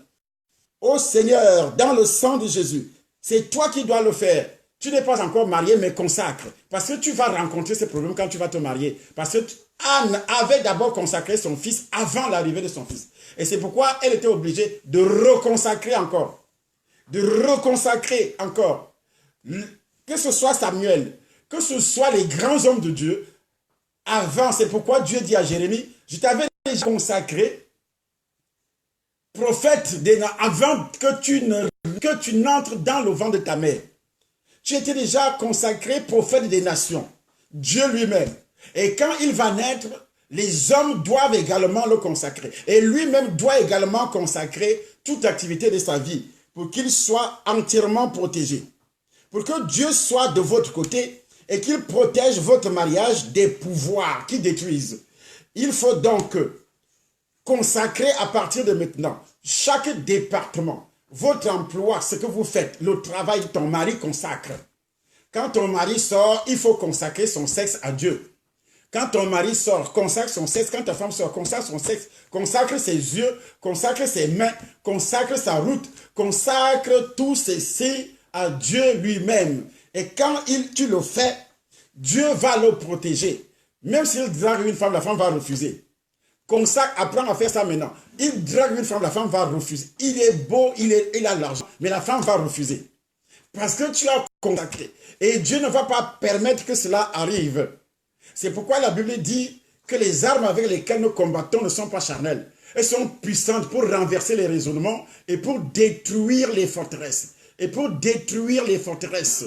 Ô Seigneur, dans le sang de Jésus, c'est toi qui dois le faire. Tu n'es pas encore marié, mais consacre. Parce que tu vas rencontrer ces problèmes quand tu vas te marier. Parce que Anne avait d'abord consacré son fils avant l'arrivée de son fils. Et c'est pourquoi elle était obligée de reconsacrer encore. De reconsacrer encore. Que ce soit Samuel, que ce soit les grands hommes de Dieu, avant, c'est pourquoi Dieu dit à Jérémie, je t'avais déjà consacré, prophète, avant que tu n'entres dans le ventre de ta mère. Tu étais déjà consacré prophète des nations, Dieu lui-même. Et quand il va naître, les hommes doivent également le consacrer. Et lui-même doit également consacrer toute activité de sa vie pour qu'il soit entièrement protégé. Pour que Dieu soit de votre côté et qu'il protège votre mariage des pouvoirs qui détruisent. Il faut donc consacrer à partir de maintenant chaque département, votre emploi, ce que vous faites, le travail de ton mari consacre. Quand ton mari sort, il faut consacrer son sexe à Dieu. Quand ton mari sort, consacre son sexe. Quand ta femme sort, consacre son sexe. Consacre ses yeux, consacre ses mains, consacre sa route, consacre tout ceci à Dieu lui-même. Et quand tu le fais, Dieu va le protéger. Même s'il drague une femme, la femme va refuser. Consacre, apprends à faire ça maintenant. Il drague une femme, la femme va refuser. Il est beau, il a l'argent, mais la femme va refuser. Parce que tu as consacré. Et Dieu ne va pas permettre que cela arrive. C'est pourquoi la Bible dit que les armes avec lesquelles nous combattons ne sont pas charnelles. Elles sont puissantes pour renverser les raisonnements et pour détruire les forteresses. Et pour détruire les forteresses.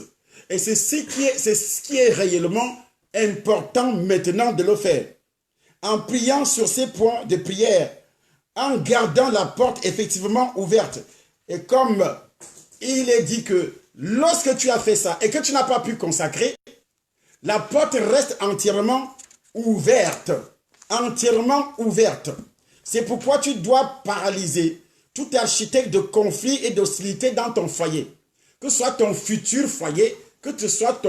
Et c'est ce qui est réellement important maintenant de le faire. En priant sur ces points de prière, en gardant la porte effectivement ouverte. Et comme il est dit que lorsque tu as fait ça et que tu n'as pas pu consacrer, La porte reste entièrement ouverte. Entièrement ouverte. C'est pourquoi tu dois paralyser tout architecte de conflit et d'hostilité dans ton foyer. Que ce soit ton futur foyer, que ce soit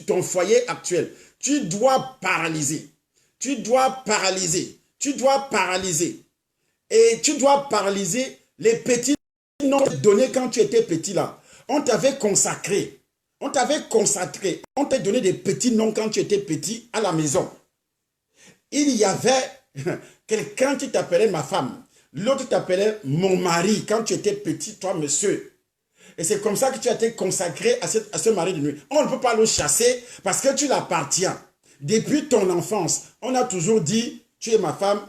ton foyer actuel. Tu dois paralyser. Tu dois paralyser. Tu dois paralyser. Et tu dois paralyser les petits noms donnés quand tu étais petit là. On t'avait consacré. On t'avait consacré. On t'a donné des petits noms quand tu étais petit à la maison. Il y avait quelqu'un qui t'appelait ma femme. L'autre t'appelait mon mari quand tu étais petit, toi, monsieur. Et c'est comme ça que tu as été consacré à ce mari de nuit. On ne peut pas le chasser parce que tu l'appartiens. Depuis ton enfance, on a toujours dit, tu es ma femme,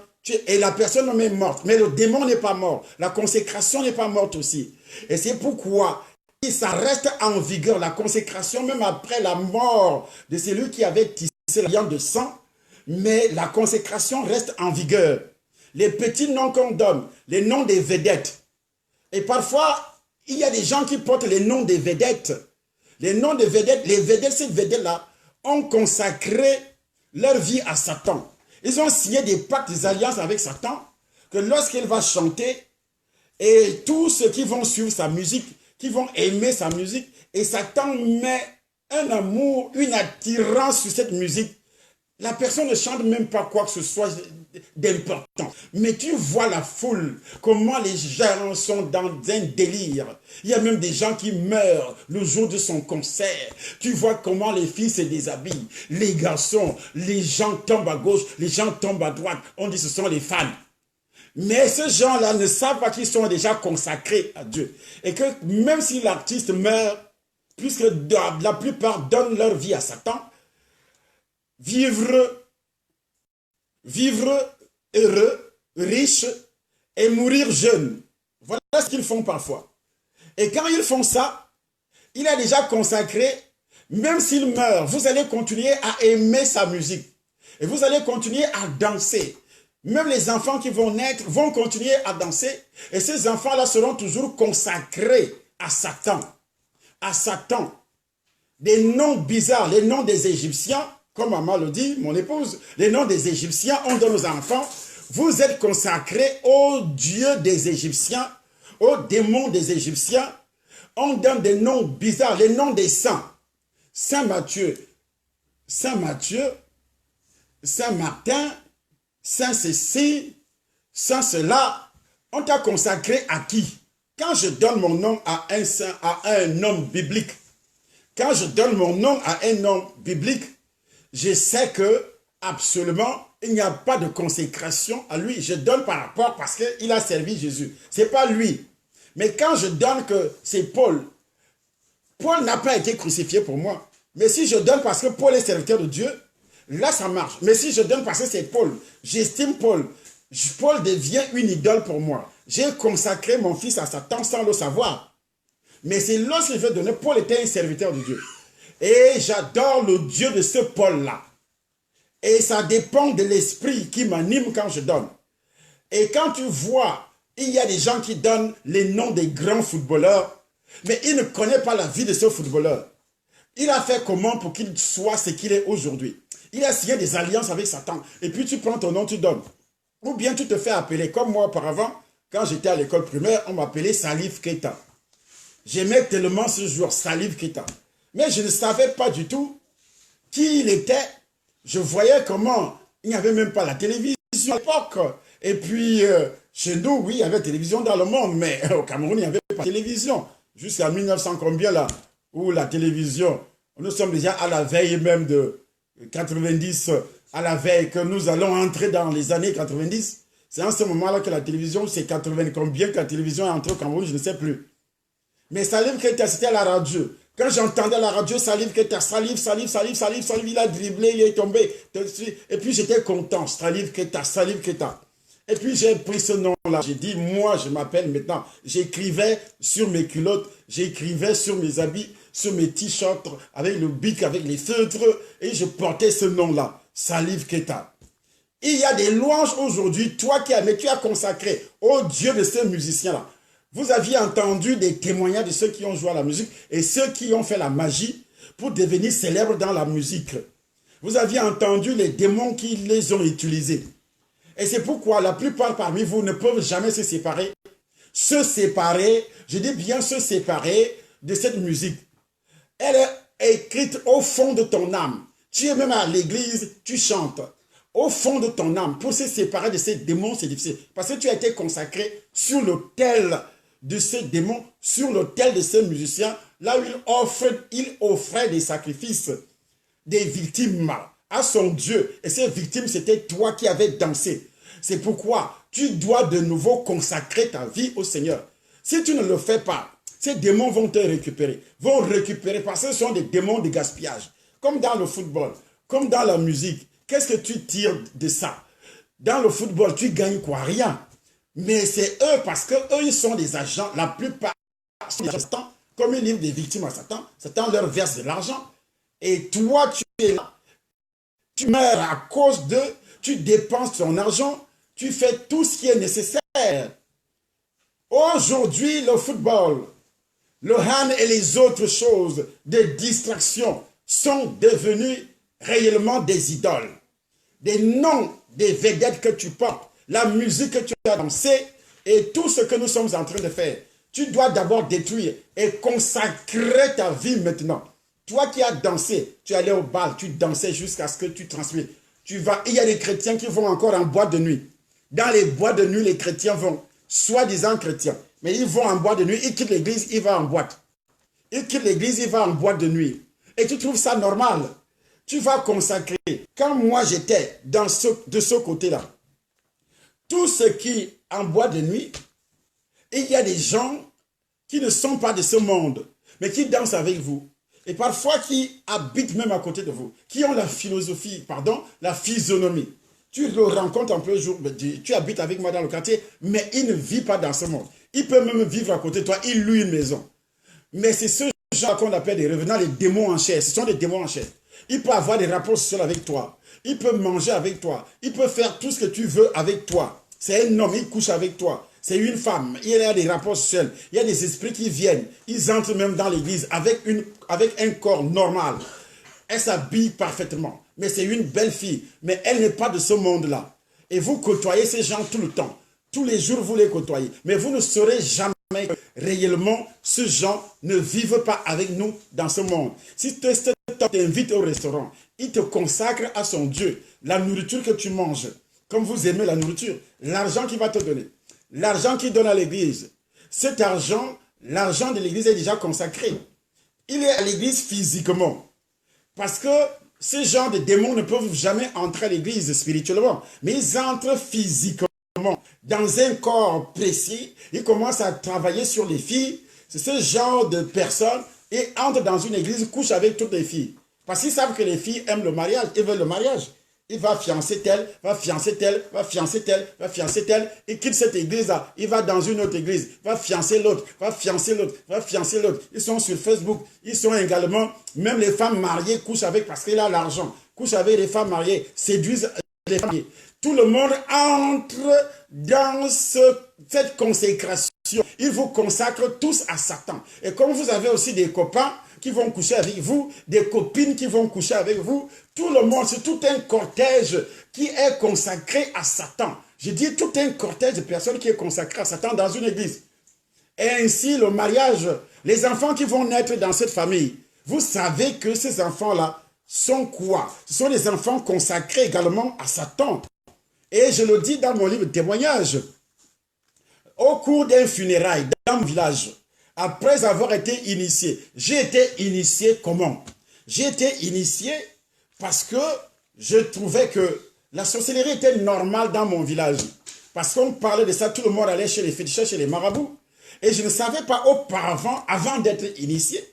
et la personne est morte. Mais le démon n'est pas mort. La consécration n'est pas morte aussi. Et c'est pourquoi ça reste en vigueur, la consécration, même après la mort de celui qui avait tissé la liane de sang. Mais la consécration reste en vigueur. Les petits noms qu'on donne, les noms des vedettes. Et parfois, il y a des gens qui portent les noms des vedettes. Les noms des vedettes, ces vedettes-là, ont consacré leur vie à Satan. Ils ont signé des pactes, des alliances avec Satan, que lorsqu'il va chanter, et tous ceux qui vont suivre sa musique, qui vont aimer sa musique, et Satan met un amour, une attirance sur cette musique. La personne ne chante même pas quoi que ce soit d'important. Mais tu vois la foule, comment les gens sont dans un délire. Il y a même des gens qui meurent le jour de son concert. Tu vois comment les filles se déshabillent. Les garçons, les gens tombent à gauche, les gens tombent à droite. On dit que ce sont les fans. Mais ces gens-là ne savent pas qu'ils sont déjà consacrés à Dieu. Et que même si l'artiste meurt, puisque la plupart donnent leur vie à Satan, vivre heureux, riche et mourir jeune. Voilà ce qu'ils font parfois. Et quand ils font ça, il a déjà consacré, même s'il meurt, vous allez continuer à aimer sa musique. Et vous allez continuer à danser. Même les enfants qui vont naître vont continuer à danser. Et ces enfants-là seront toujours consacrés à Satan. À Satan. Des noms bizarres, les noms des Égyptiens, comme maman le dit, mon épouse, les noms des Égyptiens, on donne aux enfants, vous êtes consacrés au Dieu des Égyptiens, au démon des Égyptiens. On donne des noms bizarres, les noms des saints. Saint Matthieu, Saint Martin, Saint Cécile, Saint cela. On t'a consacré à qui? Quand je donne mon nom à un saint, à un homme biblique, quand je donne mon nom à un homme biblique, je sais que absolument il n'y a pas de consécration à lui. Je donne par rapport parce qu'il a servi Jésus. Ce n'est pas lui. Mais quand je donne que c'est Paul, Paul n'a pas été crucifié pour moi. Mais si je donne parce que Paul est serviteur de Dieu, là ça marche. Mais si je donne parce que c'est Paul, j'estime Paul, Paul devient une idole pour moi. J'ai consacré mon fils à Satan sans le savoir. Mais c'est lorsque je vais donner, Paul était un serviteur de Dieu. Et j'adore le Dieu de ce Paul-là. Et ça dépend de l'esprit qui m'anime quand je donne. Et quand tu vois, il y a des gens qui donnent les noms des grands footballeurs, mais ils ne connaissent pas la vie de ce footballeur. Il a fait comment pour qu'il soit ce qu'il est aujourd'hui? Il a signé des alliances avec Satan. Et puis tu prends ton nom, tu donnes. Ou bien tu te fais appeler, comme moi auparavant, quand j'étais à l'école primaire, on m'appelait Salif Keita. J'aimais tellement ce joueur, Salif Keita. Mais je ne savais pas du tout qui il était. Je voyais comment il n'y avait même pas la télévision à l'époque. Et puis, chez nous, oui, il y avait télévision dans le monde, mais au Cameroun, il n'y avait pas de télévision. Jusqu'à 1900 combien là, où la télévision, nous sommes déjà à la veille même de 90, à la veille que nous allons entrer dans les années 90. C'est en ce moment-là que la télévision, c'est 80 combien que la télévision est entrée au Cameroun, je ne sais plus. Mais Salif Keita, c'était à la radio. Quand j'entendais la radio, Salif Keita, Salif, il a dribblé, il est tombé. Et puis j'étais content, Salif Keita. Et puis j'ai pris ce nom-là. J'ai dit, moi, je m'appelle maintenant. J'écrivais sur mes culottes, j'écrivais sur mes habits, sur mes t-shirts, avec le bic, avec les feutres. Et je portais ce nom-là, Salif Keita. Il y a des louanges aujourd'hui, toi qui as consacré au Dieu de ces musiciens-là. Vous aviez entendu des témoignages de ceux qui ont joué à la musique et ceux qui ont fait la magie pour devenir célèbres dans la musique. Vous aviez entendu les démons qui les ont utilisés. Et c'est pourquoi la plupart parmi vous ne peuvent jamais se séparer. Se séparer, je dis bien se séparer de cette musique. Elle est écrite au fond de ton âme. Tu es même à l'église, tu chantes. Au fond de ton âme, pour se séparer de ces démons, c'est difficile. Parce que tu as été consacré sur l'autel de ces démons, sur l'autel de ces musiciens, là où il offrait des sacrifices, des victimes à son Dieu. Et ces victimes, c'était toi qui avais dansé. C'est pourquoi tu dois de nouveau consacrer ta vie au Seigneur. Si tu ne le fais pas, ces démons vont te récupérer. Parce que ce sont des démons de gaspillage. Comme dans le football, comme dans la musique. Qu'est-ce que tu tires de ça? Dans le football, tu gagnes quoi? Rien. Mais c'est eux, parce qu'eux, ils sont des agents. La plupart sont des agents. Comme ils livrent des victimes à Satan, Satan leur verse de l'argent. Et toi, tu es là. Tu meurs à cause d'eux. Tu dépenses ton argent. Tu fais tout ce qui est nécessaire. Aujourd'hui, le football, le hand et les autres choses, des distractions, sont devenus réellement des idoles. Des noms, des vedettes que tu portes, la musique que tu as dansée et tout ce que nous sommes en train de faire. Tu dois d'abord détruire et consacrer ta vie maintenant. Toi qui as dansé, tu allais au bal, tu dansais jusqu'à ce que tu transmets. Il y a des chrétiens qui vont encore en boîte de nuit. Dans les boîtes de nuit, les chrétiens vont, soi-disant chrétiens, mais ils vont en boîte de nuit, ils quittent l'église, ils vont en boîte. Ils quittent l'église, ils vont en boîte de nuit. Et tu trouves ça normal? Tu vas consacrer. Quand moi j'étais de ce côté-là, tout ce qui en boîte de nuit, il y a des gens qui ne sont pas de ce monde, mais qui dansent avec vous. Et parfois qui habitent même à côté de vous, qui ont la philosophie, la physionomie. Tu le rencontres un peu le jour, tu habites avec moi dans le quartier, mais il ne vit pas dans ce monde. Il peut même vivre à côté de toi, il loue une maison. Mais c'est ce genre qu'on appelle des revenants, les démons en chair. Ce sont des démons en chair. Il peut avoir des rapports sociaux avec toi. Il peut manger avec toi. Il peut faire tout ce que tu veux avec toi. C'est un homme, il couche avec toi. C'est une femme, il y a des rapports sociaux. Il y a des esprits qui viennent. Ils entrent même dans l'église avec un corps normal. Elle s'habille parfaitement. Mais c'est une belle fille. Mais elle n'est pas de ce monde-là. Et vous côtoyez ces gens tout le temps. Tous les jours, vous les côtoyez. Mais vous ne saurez jamais que réellement, ces gens ne vivent pas avec nous dans ce monde. Si tu t'invites au restaurant, il te consacre à son Dieu. La nourriture que tu manges, comme vous aimez la nourriture, l'argent qu'il va te donner, l'argent qu'il donne à l'église, cet argent, l'argent de l'église est déjà consacré. Il est à l'église physiquement. Parce que ces gens de démons ne peuvent jamais entrer à l'église spirituellement, mais ils entrent physiquement dans un corps précis. Ils commencent à travailler sur les filles. C'est ce genre de personnes et entrent dans une église, couchent avec toutes les filles. Parce qu'ils savent que les filles aiment le mariage, ils veulent le mariage. Il va fiancer telle, va fiancer telle, va fiancer telle, va fiancer telle. Il quitte cette église-là, il va dans une autre église, va fiancer l'autre, va fiancer l'autre, va fiancer l'autre. Ils sont sur Facebook, ils sont également, même les femmes mariées couchent avec parce qu'il a l'argent. Couchent avec les femmes mariées, séduisent les femmes mariées. Tout le monde entre dans cette consécration. Ils vous consacrent tous à Satan. Et comme vous avez aussi des copains qui vont coucher avec vous, des copines qui vont coucher avec vous, tout le monde, c'est tout un cortège qui est consacré à Satan. Je dis tout un cortège de personnes qui est consacré à Satan dans une église. Et ainsi, le mariage, les enfants qui vont naître dans cette famille, vous savez que ces enfants-là sont quoi? Ce sont des enfants consacrés également à Satan. Et je le dis dans mon livre de témoignage. Au cours d'un funérail dans mon village, après avoir été initié, j'ai été initié comment? J'ai été initié parce que je trouvais que la sorcellerie était normale dans mon village. Parce qu'on parlait de ça, tout le monde allait chez les féticheurs, chez les marabouts. Et je ne savais pas auparavant, avant d'être initié,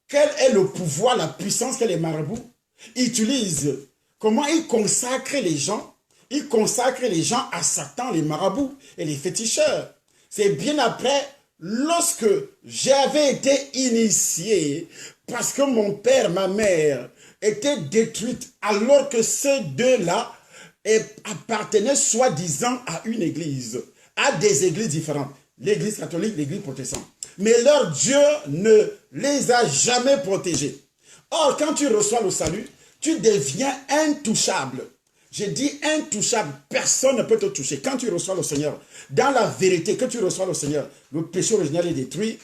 quel est le pouvoir, la puissance que les marabouts utilisent. Comment ils consacrent les gens. Ils consacrent les gens à Satan, les marabouts et les féticheurs. C'est bien après, lorsque j'avais été initié, parce que mon père, ma mère étaient détruites, alors que ces deux-là appartenaient soi-disant à une église, à des églises différentes, l'église catholique, l'église protestante. Mais leur Dieu ne les a jamais protégés. Or, quand tu reçois le salut, Tu deviens intouchable. J'ai dit intouchable, personne ne peut te toucher. Quand tu reçois le Seigneur, dans la vérité que tu reçois le Seigneur, le péché original est détruit,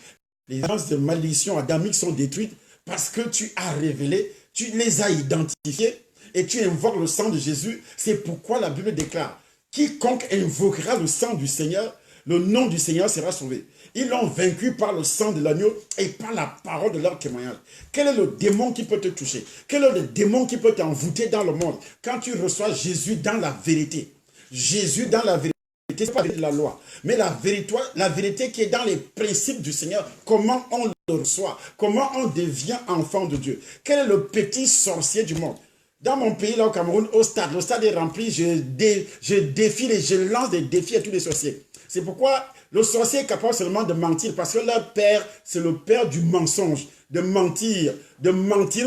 les alliances de malédiction adamique sont détruites parce que tu as révélé, tu les as identifiées et tu invoques le sang de Jésus. C'est pourquoi la Bible déclare, quiconque invoquera le sang du Seigneur, le nom du Seigneur sera sauvé. Ils l'ont vaincu par le sang de l'agneau et par la parole de leur témoignage. Quel est le démon qui peut te toucher? Quel est le démon qui peut t'envoûter dans le monde? Quand tu reçois Jésus dans la vérité. Jésus dans la vérité, ce n'est pas la loi, mais la vérité qui est dans les principes du Seigneur. Comment on le reçoit? Comment on devient enfant de Dieu? Quel est le petit sorcier du monde? Dans mon pays, là au Cameroun, le stade est rempli, je défie et je lance des défis à tous les sorciers. C'est pourquoi le sorcier est capable seulement de mentir, parce que leur père, c'est le père du mensonge, de mentir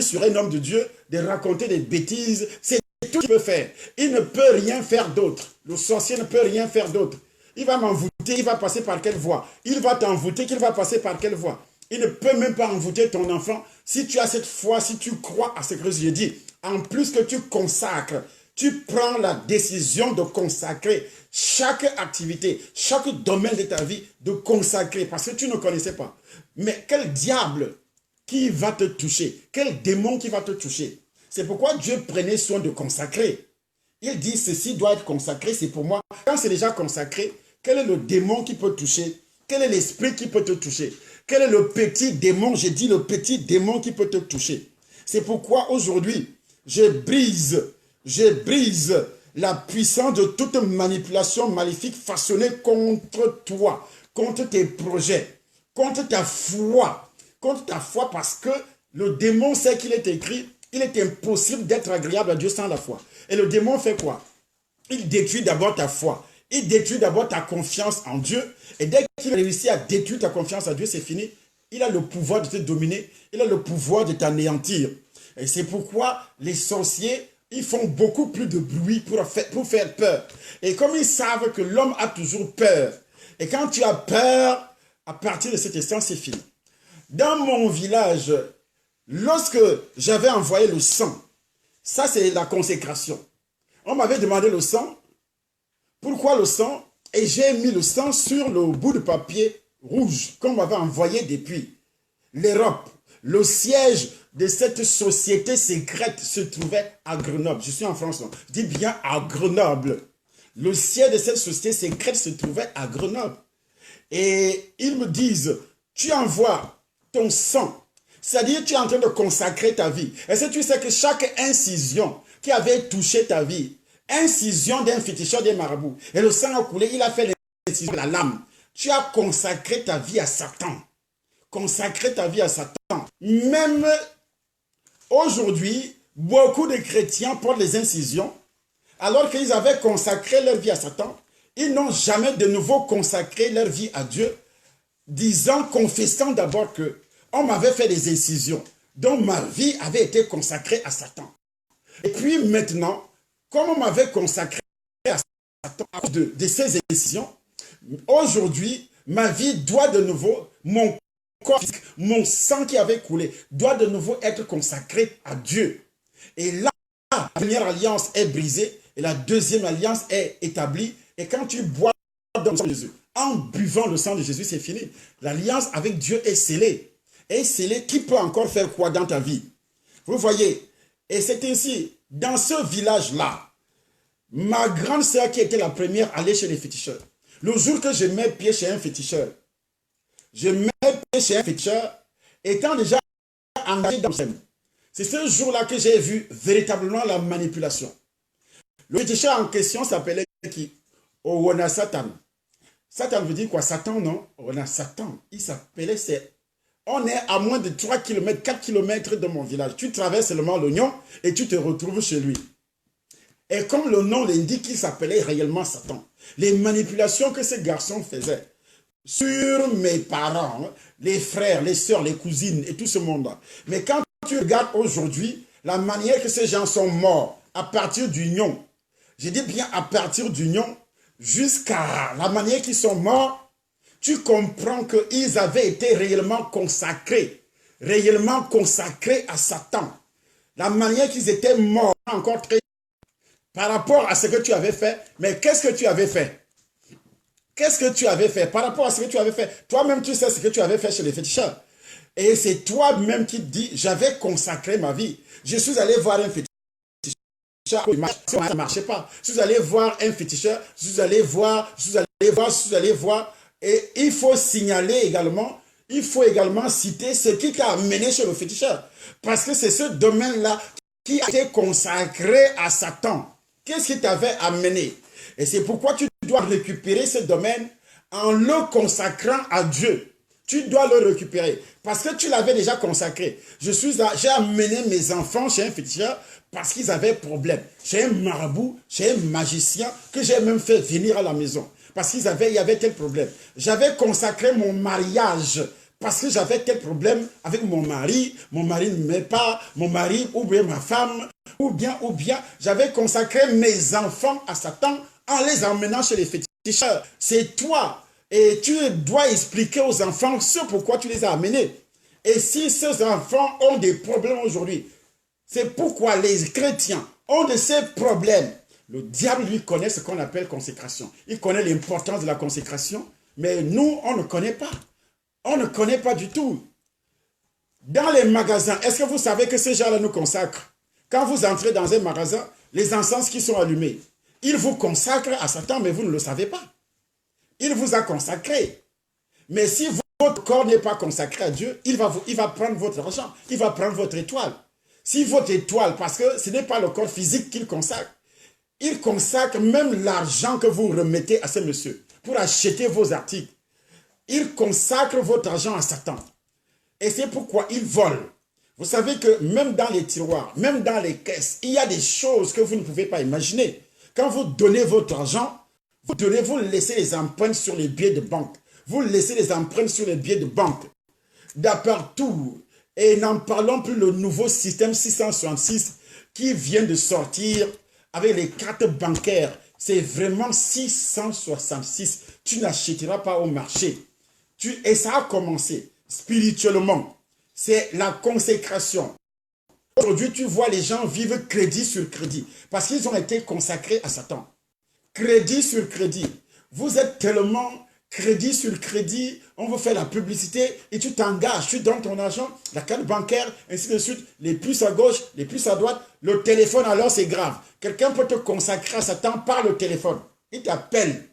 sur un homme de Dieu, de raconter des bêtises. C'est tout ce qu'il peut faire. Il ne peut rien faire d'autre. Le sorcier ne peut rien faire d'autre. Il va m'envoûter, il va passer par quelle voie? Il va t'envoûter, qu'il va passer par quelle voie? Il ne peut même pas envoûter ton enfant. Si tu as cette foi, si tu crois à ce que je dis, en plus que tu consacres, tu prends la décision de consacrer chaque activité, chaque domaine de ta vie, de consacrer, parce que tu ne connaissais pas. Mais quel diable qui va te toucher? Quel démon qui va te toucher? C'est pourquoi Dieu prenait soin de consacrer. Il dit, ceci doit être consacré, c'est pour moi. Quand c'est déjà consacré, quel est le démon qui peut toucher? Quel est l'esprit qui peut te toucher? Quel est le petit démon? J'ai dit le petit démon qui peut te toucher. C'est pourquoi aujourd'hui, je brise la puissance de toute manipulation maléfique façonnée contre toi, contre tes projets, contre ta foi, parce que le démon sait qu'il est écrit, il est impossible d'être agréable à Dieu sans la foi. Et le démon fait quoi? Il détruit d'abord ta foi, il détruit d'abord ta confiance en Dieu, et dès qu'il réussit à détruire ta confiance en Dieu, c'est fini. Il a le pouvoir de te dominer, il a le pouvoir de t'anéantir. Et c'est pourquoi les sorciers, ils font beaucoup plus de bruit pour faire peur. Et comme ils savent que l'homme a toujours peur, et quand tu as peur, à partir de cet instant, c'est fini. Dans mon village, lorsque j'avais envoyé le sang, ça c'est la consécration. On m'avait demandé le sang. Pourquoi le sang? Et j'ai mis le sang sur le bout de papier rouge qu'on m'avait envoyé depuis l'Europe. Le siège de cette société secrète se trouvait à Grenoble. Je suis en France, non? Je dis bien à Grenoble. Le siège de cette société secrète se trouvait à Grenoble. Et ils me disent, tu envoies ton sang. C'est-à-dire, tu es en train de consacrer ta vie. Est-ce que tu sais que chaque incision qui avait touché ta vie, incision d'un féticheur, d'un marabout, et le sang a coulé, il a fait l'incision de la lame. Tu as consacré ta vie à Satan. Consacrer ta vie à Satan. Même aujourd'hui, beaucoup de chrétiens portent les incisions, alors qu'ils avaient consacré leur vie à Satan. Ils n'ont jamais de nouveau consacré leur vie à Dieu, confessant d'abord que on m'avait fait des incisions, donc ma vie avait été consacrée à Satan. Et puis maintenant, comme on m'avait consacré à Satan à cause de ces incisions, aujourd'hui, ma vie doit de nouveau, mon corps, mon sang qui avait coulé, doit de nouveau être consacré à Dieu. Et là, la première alliance est brisée et la deuxième alliance est établie. Et quand tu bois dans le sang de Jésus, en buvant le sang de Jésus, c'est fini. L'alliance avec Dieu est scellée. Et scellée, qui peut encore faire quoi dans ta vie? Vous voyez, et c'est ainsi, dans ce village-là, ma grande sœur qui était la première allait chez les féticheurs. Le jour que je mets pied chez un féticheur, étant déjà engagé dans le thème. C'est ce jour-là que j'ai vu véritablement la manipulation. Le féticheur en question s'appelait qui? Owona Satan. Satan veut dire quoi? Satan, non? Owona Satan. Il s'appelait, on est à moins de 3 km, 4 km de mon village. Tu traverses seulement l'oignon et tu te retrouves chez lui. Et comme le nom l'indique, il s'appelait réellement Satan. Les manipulations que ce garçon faisait sur mes parents, les frères, les sœurs, les cousines et tout ce monde-là. Mais quand tu regardes aujourd'hui, la manière que ces gens sont morts à partir d'union, je dis bien à partir d'union, jusqu'à la manière qu'ils sont morts, tu comprends qu'ils avaient été réellement consacrés à Satan. la manière qu'ils étaient morts, encore très par rapport à ce que tu avais fait. Mais qu'est-ce que tu avais fait? Qu'est-ce que tu avais fait par rapport à ce que tu avais fait? Toi-même, tu sais ce que tu avais fait chez les féticheurs. Et c'est toi-même qui te dis, j'avais consacré ma vie. Je suis allé voir un féticheur, ça ne marchait pas. Je suis allé voir un féticheur, je suis allé voir. Et il faut signaler également, il faut également citer ce qui t'a amené chez le féticheur. Parce que c'est ce domaine-là qui a été consacré à Satan. Qu'est-ce qui t'avait amené? Et c'est pourquoi tu dois récupérer ce domaine en le consacrant à Dieu. Tu dois le récupérer parce que tu l'avais déjà consacré. J'ai amené mes enfants chez un féticheur parce qu'ils avaient problème. Chez un marabout, chez un magicien que j'ai même fait venir à la maison parce il y avait tel problème. J'avais consacré mon mariage parce que j'avais tel problème avec mon mari ne m'aimait pas, mon mari ou bien ma femme, ou bien, j'avais consacré mes enfants à Satan en les emmenant chez les féticheurs. C'est toi. Et tu dois expliquer aux enfants ce pourquoi tu les as amenés. Et si ces enfants ont des problèmes aujourd'hui, c'est pourquoi les chrétiens ont de ces problèmes. Le diable, lui, connaît ce qu'on appelle consécration. Il connaît l'importance de la consécration, mais nous, on ne connaît pas. On ne connaît pas du tout. Dans les magasins, est-ce que vous savez que ces gens-là nous consacrent? Quand vous entrez dans un magasin, les encens qui sont allumés, ils vous consacrent à Satan, mais vous ne le savez pas. Il vous a consacré. Mais si votre corps n'est pas consacré à Dieu, il va prendre votre argent, il va prendre votre étoile. Si votre étoile, parce que ce n'est pas le corps physique qu'il consacre, il consacre même l'argent que vous remettez à ce monsieur pour acheter vos articles. Il consacre votre argent à Satan. Et c'est pourquoi il vole. Vous savez que même dans les tiroirs, même dans les caisses, il y a des choses que vous ne pouvez pas imaginer. Quand vous donnez votre argent, vous laissez les empreintes sur les billets de banque. Vous laissez les empreintes sur les billets de banque. D'apartout. Et n'en parlons plus le nouveau système 666 qui vient de sortir avec les cartes bancaires. C'est vraiment 666. Tu n'achèteras pas au marché. Et ça a commencé spirituellement. C'est la consécration. Aujourd'hui, tu vois les gens vivre crédit sur crédit parce qu'ils ont été consacrés à Satan. Crédit sur crédit. Vous êtes tellement crédit sur crédit, on vous fait la publicité et tu t'engages, tu donnes ton argent, la carte bancaire, ainsi de suite, les plus à gauche, les plus à droite. Le téléphone, alors c'est grave. Quelqu'un peut te consacrer à Satan par le téléphone. Il t'appelle.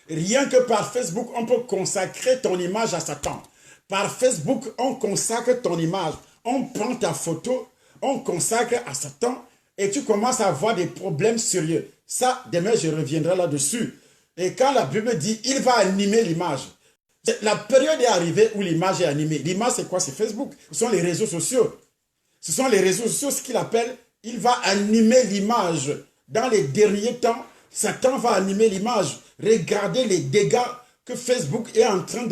Rien que par Facebook, on peut consacrer ton image à Satan. Par Facebook, on consacre ton image. On prend ta photo, on consacre à Satan et tu commences à avoir des problèmes sérieux. Ça, demain, je reviendrai là-dessus. Et quand la Bible dit, il va animer l'image. La période est arrivée où l'image est animée. L'image, c'est quoi? C'est Facebook. Ce sont les réseaux sociaux. Ce sont les réseaux sociaux, ce qu'il appelle, il va animer l'image. Dans les derniers temps, Satan va animer l'image. Regardez les dégâts que Facebook est en train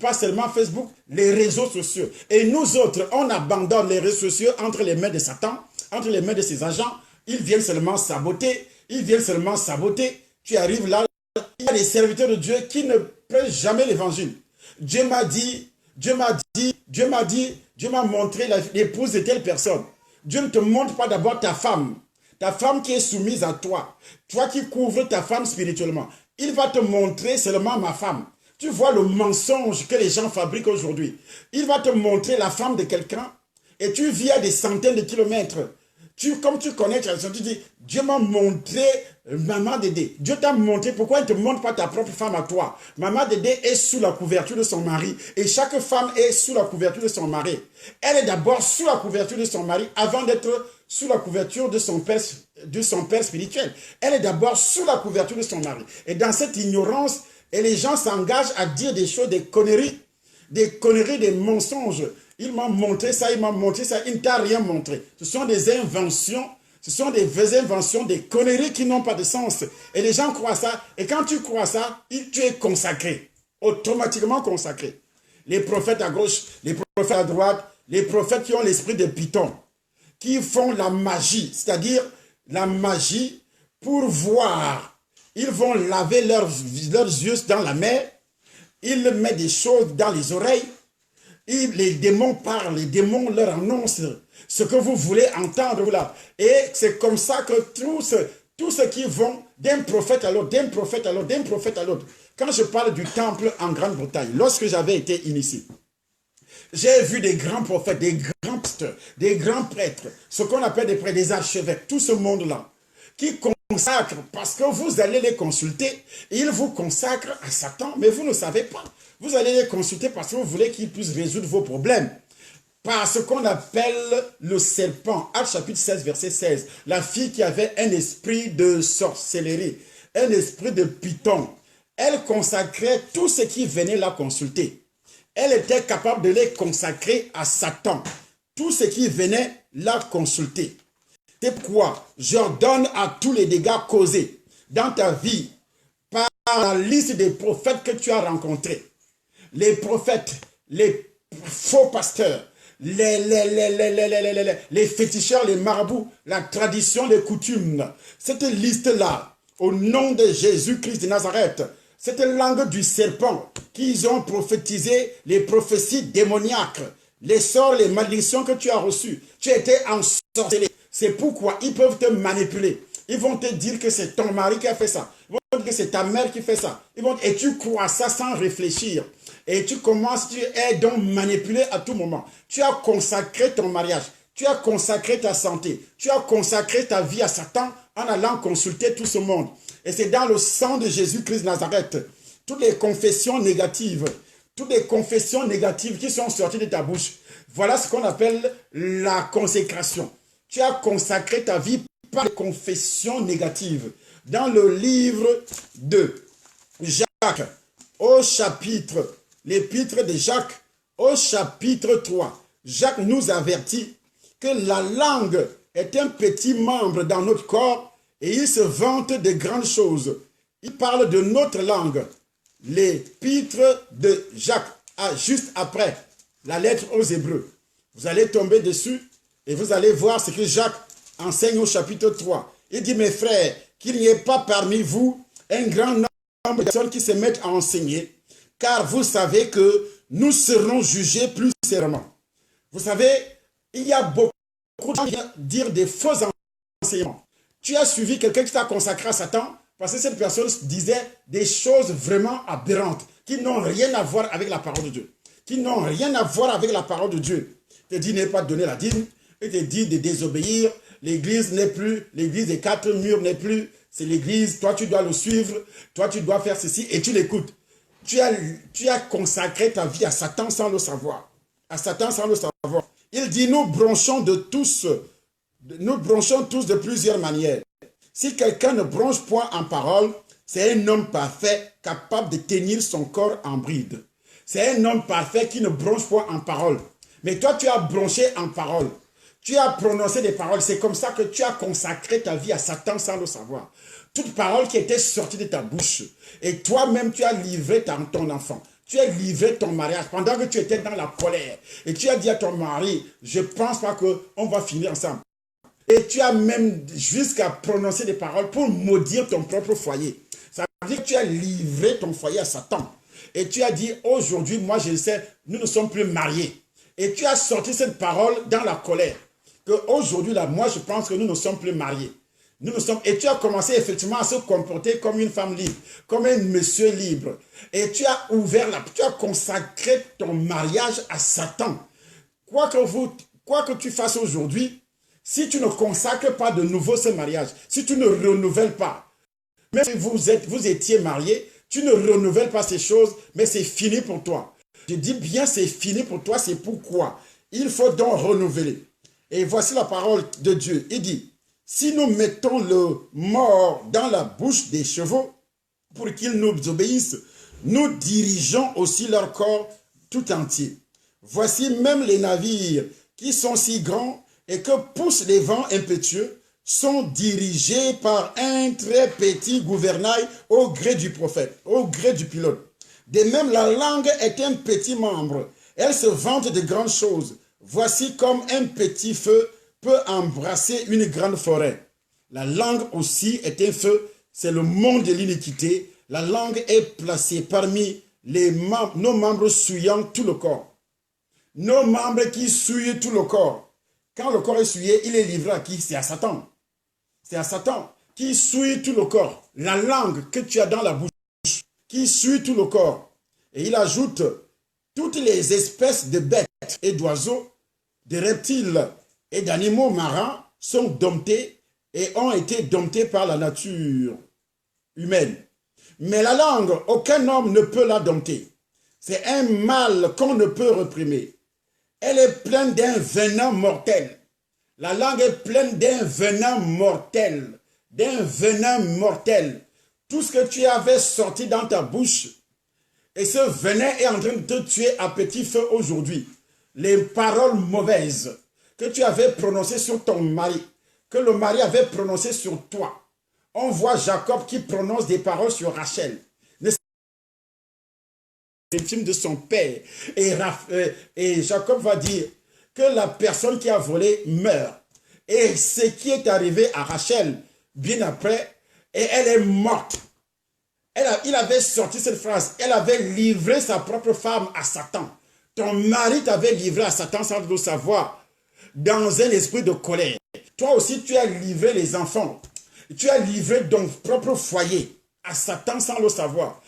pas seulement Facebook, les réseaux sociaux. Et nous autres, on abandonne les réseaux sociaux entre les mains de Satan, entre les mains de ses agents. Ils viennent seulement saboter. Ils viennent seulement saboter. Tu arrives là, il y a des serviteurs de Dieu qui ne prêchent jamais l'évangile. Dieu m'a dit, Dieu m'a montré l'épouse de telle personne. Dieu ne te montre pas d'abord ta femme qui est soumise à toi, toi qui couvres ta femme spirituellement. Il va te montrer seulement ma femme. Tu vois le mensonge que les gens fabriquent aujourd'hui. Il va te montrer la femme de quelqu'un et tu vis à des centaines de kilomètres. Comme tu connais, tu dis, Dieu m'a montré Maman Dédé. Dieu t'a montré pourquoi il ne te montre pas ta propre femme à toi. Maman Dédé est sous la couverture de son mari. Et chaque femme est sous la couverture de son mari. Elle est d'abord sous la couverture de son mari avant d'être sous la couverture de son père spirituel. Elle est d'abord sous la couverture de son mari. Et dans cette ignorance, et les gens s'engagent à dire des choses, des conneries, des mensonges. Il m'a montré ça, il ne t'a rien montré. Ce sont des inventions, des conneries qui n'ont pas de sens. Et les gens croient ça. Et quand tu crois ça, tu es consacré, automatiquement consacré. Les prophètes à gauche, les prophètes à droite, les prophètes qui ont l'esprit de Python, qui font la magie, c'est-à-dire la magie pour voir. Ils vont laver leurs yeux dans la mer, ils mettent des choses dans les oreilles, Les démons parlent, les démons leur annoncent ce que vous voulez entendre là. Et c'est comme ça que tous ceux qui vont d'un prophète à l'autre, d'un prophète à l'autre, d'un prophète à l'autre. Quand je parle du temple en Grande-Bretagne, lorsque j'avais été initié, j'ai vu des grands prophètes, des grands pasteurs, des grands prêtres, ce qu'on appelle des prêtres, des archevêques, tout ce monde-là, qui consacrent, parce que vous allez les consulter, ils vous consacrent à Satan, mais vous ne savez pas. Vous allez les consulter parce que vous voulez qu'ils puissent résoudre vos problèmes. Par ce qu'on appelle le serpent, Actes chapitre 16, verset 16, la fille qui avait un esprit de sorcellerie, un esprit de python, elle consacrait tout ce qui venait la consulter. Elle était capable de les consacrer à Satan. Tout ce qui venait la consulter. C'est pourquoi j'ordonne à tous les dégâts causés dans ta vie par la liste des prophètes que tu as rencontrés. Les prophètes, les faux pasteurs, les féticheurs, les marabouts, la tradition, les coutumes. Cette liste-là, au nom de Jésus-Christ de Nazareth, cette langue du serpent qu'ils ont prophétisé, les prophéties démoniaques, les sorts, les malédictions que tu as reçues, tu étais ensorcelé. C'est pourquoi ils peuvent te manipuler. Ils vont te dire que c'est ton mari qui a fait ça. Ils vont te dire que c'est ta mère qui fait ça. Et tu crois ça sans réfléchir. Et tu commences, tu es donc manipulé à tout moment. Tu as consacré ton mariage. Tu as consacré ta santé. Tu as consacré ta vie à Satan en allant consulter tout ce monde. Et c'est dans le sang de Jésus-Christ de Nazareth. Toutes les confessions négatives qui sont sorties de ta bouche. Voilà ce qu'on appelle la consécration. Tu as consacré ta vie par les confessions négatives. Dans le livre de Jacques, au chapitre, l'épître de Jacques, au chapitre 3, Jacques nous avertit que la langue est un petit membre dans notre corps et il se vante de grandes choses. Il parle de notre langue. L'épître de Jacques, juste après la lettre aux Hébreux. Vous allez tomber dessus et vous allez voir ce que Jacques enseigne au chapitre 3. Il dit, mes frères, qu'il n'y ait pas parmi vous un grand nombre de personnes qui se mettent à enseigner, car vous savez que nous serons jugés plus sévèrement. Vous savez, il y a beaucoup de gens qui viennent dire des faux enseignements. Tu as suivi quelqu'un qui t'a consacré à Satan parce que cette personne disait des choses vraiment aberrantes qui n'ont rien à voir avec la parole de Dieu. Qui n'ont rien à voir avec la parole de Dieu. Il te dit de ne pas donner la dîme. Il te dit de désobéir. L'église n'est plus. L'église des 4 murs n'est plus. C'est l'église. Toi, tu dois le suivre. Toi, tu dois faire ceci et tu l'écoutes. Tu as consacré ta vie à Satan sans le savoir. À Satan sans le savoir. Il dit, nous bronchons tous de plusieurs manières. Si quelqu'un ne bronche point en parole, c'est un homme parfait capable de tenir son corps en bride. C'est un homme parfait qui ne bronche point en parole. Mais toi, tu as bronché en parole. Tu as prononcé des paroles. C'est comme ça que tu as consacré ta vie à Satan sans le savoir. Toute parole qui était sortie de ta bouche. Et toi-même, tu as livré ton enfant. Tu as livré ton mariage pendant que tu étais dans la colère. Et tu as dit à ton mari, je ne pense pas qu'on va finir ensemble. Et tu as même jusqu'à prononcer des paroles pour maudire ton propre foyer. Ça veut dire que tu as livré ton foyer à Satan. Et tu as dit, aujourd'hui, moi je le sais, nous ne sommes plus mariés. Et tu as sorti cette parole dans la colère. Qu'aujourd'hui, là, moi je pense que nous ne sommes plus mariés. Et tu as commencé effectivement à se comporter comme une femme libre, comme un monsieur libre. Et tu as tu as consacré ton mariage à Satan. Quoi que tu fasses aujourd'hui, si tu ne consacres pas de nouveau ce mariage, si tu ne renouvelles pas, même si vous étiez mariés, tu ne renouvelles pas ces choses, mais c'est fini pour toi. Je dis bien c'est fini pour toi, c'est pourquoi. Il faut donc renouveler. Et voici la parole de Dieu. Il dit, si nous mettons le mort dans la bouche des chevaux pour qu'ils nous obéissent, nous dirigeons aussi leur corps tout entier. Voici même les navires qui sont si grands et que poussent les vents impétueux, sont dirigés par un très petit gouvernail au gré du prophète, au gré du pilote. De même, la langue est un petit membre. Elle se vante de grandes choses. Voici comme un petit feu peut embrasser une grande forêt. La langue aussi est un feu, c'est le monde de l'iniquité. La langue est placée parmi nos membres souillant tout le corps. Nos membres qui souillent tout le corps. Quand le corps est souillé, il est livré à qui? C'est à Satan. C'est à Satan qui souille tout le corps. La langue que tu as dans la bouche, qui souille tout le corps. Et il ajoute toutes les espèces de bêtes et d'oiseaux, de reptiles et d'animaux marins sont domptés et ont été domptés par la nature humaine. Mais la langue, aucun homme ne peut la dompter. C'est un mal qu'on ne peut réprimer. Elle est pleine d'un venin mortel. La langue est pleine d'un venin mortel. D'un venin mortel. Tout ce que tu avais sorti dans ta bouche, et ce venin est en train de te tuer à petit feu aujourd'hui. Les paroles mauvaises que tu avais prononcées sur ton mari, que le mari avait prononcées sur toi. On voit Jacob qui prononce des paroles sur Rachel. L'intime de son père. Et Jacob va dire que la personne qui a volé meurt. Et ce qui est arrivé à Rachel, bien après, et elle est morte. Il avait sorti cette phrase. Elle avait livré sa propre femme à Satan. Ton mari t'avait livré à Satan sans le savoir, dans un esprit de colère. Toi aussi, tu as livré les enfants. Tu as livré ton propre foyer à Satan sans le savoir.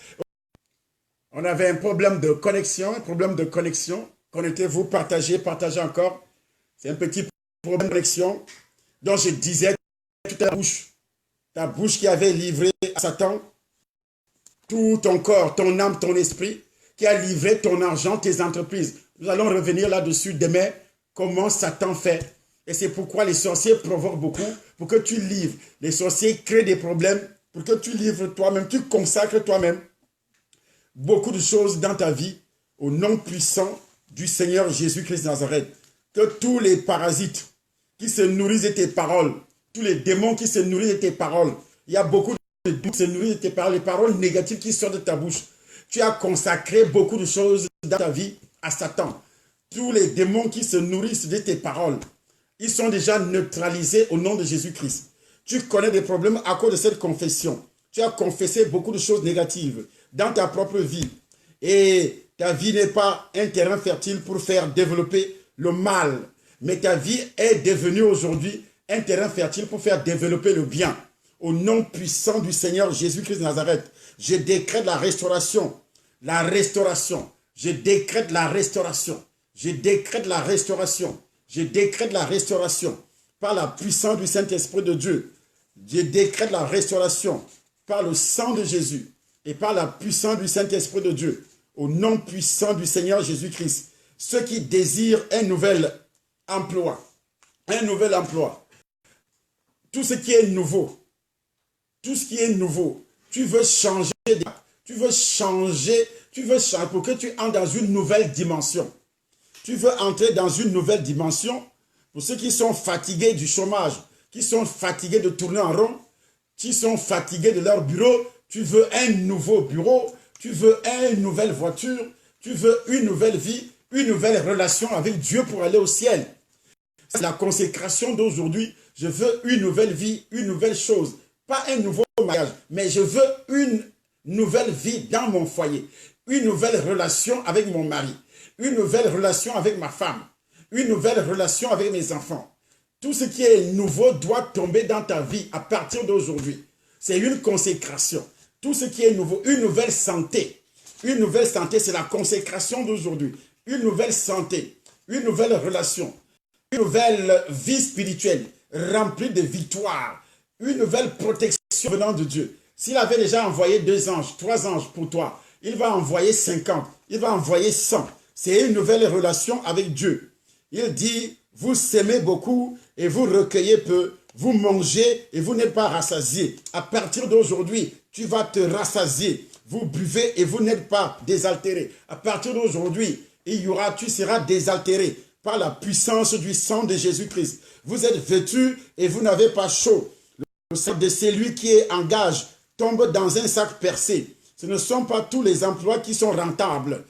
On avait un problème de connexion, Connectez-vous, partagez encore. C'est un petit problème de connexion. Donc je disais, ta bouche qui avait livré à Satan, tout ton corps, ton âme, ton esprit, qui a livré ton argent, tes entreprises. Nous allons revenir là-dessus demain, comment Satan fait. Et c'est pourquoi les sorciers provoquent beaucoup, pour que tu livres. Les sorciers créent des problèmes, pour que tu livres toi-même, tu consacres toi-même beaucoup de choses dans ta vie, au nom puissant du Seigneur Jésus-Christ de Nazareth. Que tous les parasites qui se nourrissent de tes paroles, tous les démons qui se nourrissent de tes paroles, il y a beaucoup de démons qui se nourrissent de tes paroles, les paroles négatives qui sortent de ta bouche. Tu as consacré beaucoup de choses dans ta vie à Satan. Tous les démons qui se nourrissent de tes paroles, ils sont déjà neutralisés au nom de Jésus-Christ. Tu connais des problèmes à cause de cette confession. Tu as confessé beaucoup de choses négatives dans ta propre vie. Et ta vie n'est pas un terrain fertile pour faire développer le mal. Mais ta vie est devenue aujourd'hui un terrain fertile pour faire développer le bien. Au nom puissant du Seigneur Jésus-Christ de Nazareth, je décrète la restauration. La restauration. Je décrète la restauration. Je décrète la restauration. Je décrète la restauration. Par la puissance du Saint-Esprit de Dieu. Je décrète la restauration. Par le sang de Jésus. Et par la puissance du Saint-Esprit de Dieu. Au nom puissant du Seigneur Jésus-Christ. Ceux qui désirent un nouvel emploi. Un nouvel emploi. Tout ce qui est nouveau. Tout ce qui est nouveau. Tu veux changer. Tu veux changer pour que tu entres dans une nouvelle dimension. Tu veux entrer dans une nouvelle dimension. Pour ceux qui sont fatigués du chômage, qui sont fatigués de tourner en rond, qui sont fatigués de leur bureau, tu veux un nouveau bureau, tu veux une nouvelle voiture, tu veux une nouvelle vie, une nouvelle relation avec Dieu pour aller au ciel. C'est la consécration d'aujourd'hui. Je veux une nouvelle vie, une nouvelle chose. Pas un nouveau mariage, mais je veux une nouvelle vie dans mon foyer. Une nouvelle relation avec mon mari. Une nouvelle relation avec ma femme. Une nouvelle relation avec mes enfants. Tout ce qui est nouveau doit tomber dans ta vie à partir d'aujourd'hui. C'est une consécration. Tout ce qui est nouveau, une nouvelle santé. Une nouvelle santé, c'est la consécration d'aujourd'hui. Une nouvelle santé, une nouvelle relation, une nouvelle vie spirituelle remplie de victoire, une nouvelle protection venant de Dieu. S'il avait déjà envoyé 2 anges, 3 anges pour toi, il va envoyer 50, il va envoyer 100. C'est une nouvelle relation avec Dieu. Il dit, vous s'aimez beaucoup et vous recueillez peu. Vous mangez et vous n'êtes pas rassasiés. À partir d'aujourd'hui, tu vas te rassasier. Vous buvez et vous n'êtes pas désaltérés. À partir d'aujourd'hui, tu seras désaltéré par la puissance du sang de Jésus-Christ. Vous êtes vêtus et vous n'avez pas chaud. Le sac de celui qui est en gage tombe dans un sac percé. Ce ne sont pas tous les emplois qui sont rentables.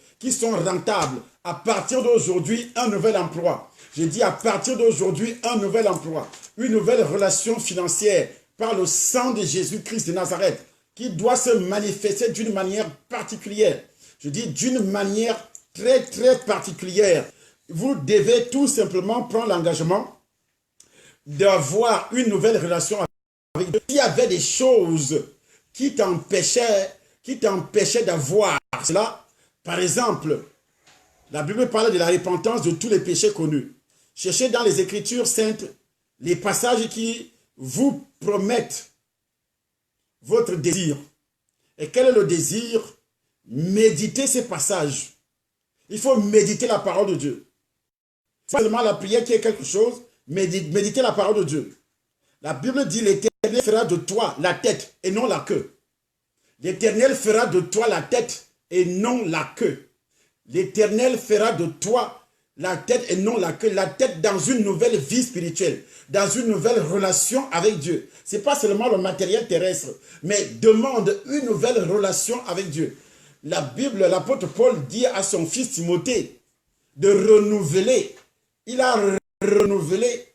À partir d'aujourd'hui, un nouvel emploi. J'ai dit à partir d'aujourd'hui, un nouvel emploi. Une nouvelle relation financière par le sang de Jésus-Christ de Nazareth qui doit se manifester d'une manière particulière. Je dis d'une manière très très particulière. vous devez tout simplement prendre l'engagement d'avoir une nouvelle relation avec Dieu. S'il y avait des choses qui t'empêchaient d'avoir cela, par exemple, la Bible parle de la repentance de tous les péchés connus. Cherchez dans les Écritures saintes les passages qui vous promettent votre désir. Et quel est le désir? Méditez ces passages. Il faut méditer la parole de Dieu. C'est pas seulement la prière qui est quelque chose, méditez la parole de Dieu. La Bible dit l'Éternel fera de toi la tête et non la queue. L'Éternel fera de toi la tête et non la queue. L'Éternel fera de toi la tête et non la queue. La tête dans une nouvelle vie spirituelle, dans une nouvelle relation avec Dieu. Ce n'est pas seulement le matériel terrestre, mais demande une nouvelle relation avec Dieu. La Bible, l'apôtre Paul dit à son fils Timothée de renouveler. Il a renouvelé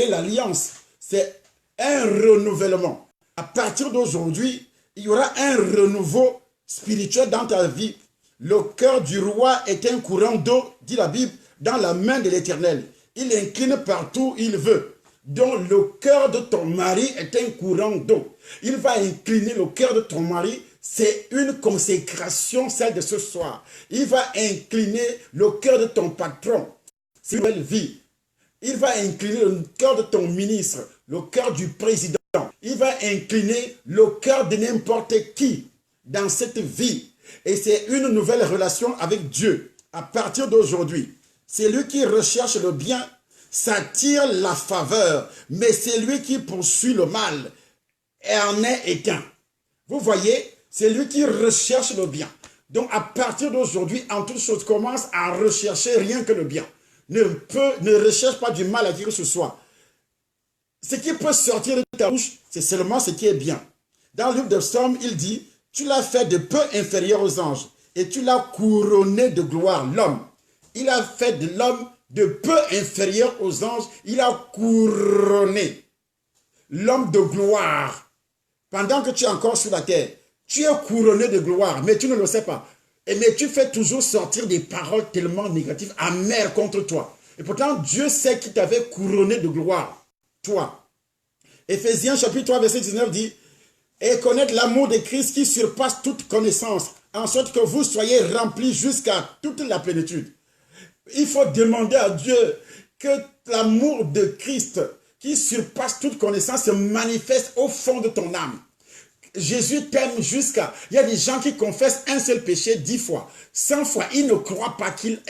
l'alliance. C'est un renouvellement. À partir d'aujourd'hui, il y aura un renouveau spirituel dans ta vie. Le cœur du roi est un courant d'eau, dit la Bible, dans la main de l'Éternel. Il incline partout où il veut. Donc le cœur de ton mari est un courant d'eau. Il va incliner le cœur de ton mari. C'est une consécration, celle de ce soir. Il va incliner le cœur de ton patron. C'est une nouvelle vie. Il va incliner le cœur de ton ministre, le cœur du président. Il va incliner le cœur de n'importe qui dans cette vie. Et c'est une nouvelle relation avec Dieu. À partir d'aujourd'hui, c'est lui qui recherche le bien, s'attire la faveur, mais c'est lui qui poursuit le mal et en est éteint. Vous voyez, c'est lui qui recherche le bien. Donc à partir d'aujourd'hui, en toute chose, commence à rechercher rien que le bien. Ne recherche pas du mal à qui que ce soit. Ce qui peut sortir de ta bouche, c'est seulement ce qui est bien. Dans le livre de Psaume, il dit, tu l'as fait de peu inférieur aux anges et tu l'as couronné de gloire, l'homme. Il a fait de l'homme de peu inférieur aux anges, il a couronné l'homme de gloire. Pendant que tu es encore sur la terre, tu es couronné de gloire, mais tu ne le sais pas. Mais tu fais toujours sortir des paroles tellement négatives, amères contre toi. Et pourtant, Dieu sait qu'il t'avait couronné de gloire, toi. Éphésiens chapitre 3, verset 19 dit, et connaître l'amour de Christ qui surpasse toute connaissance, en sorte que vous soyez remplis jusqu'à toute la plénitude. Il faut demander à Dieu que l'amour de Christ qui surpasse toute connaissance se manifeste au fond de ton âme. Jésus t'aime jusqu'à... Il y a des gens qui confessent un seul péché 10 fois, 100 fois. Ils ne croient pas qu'il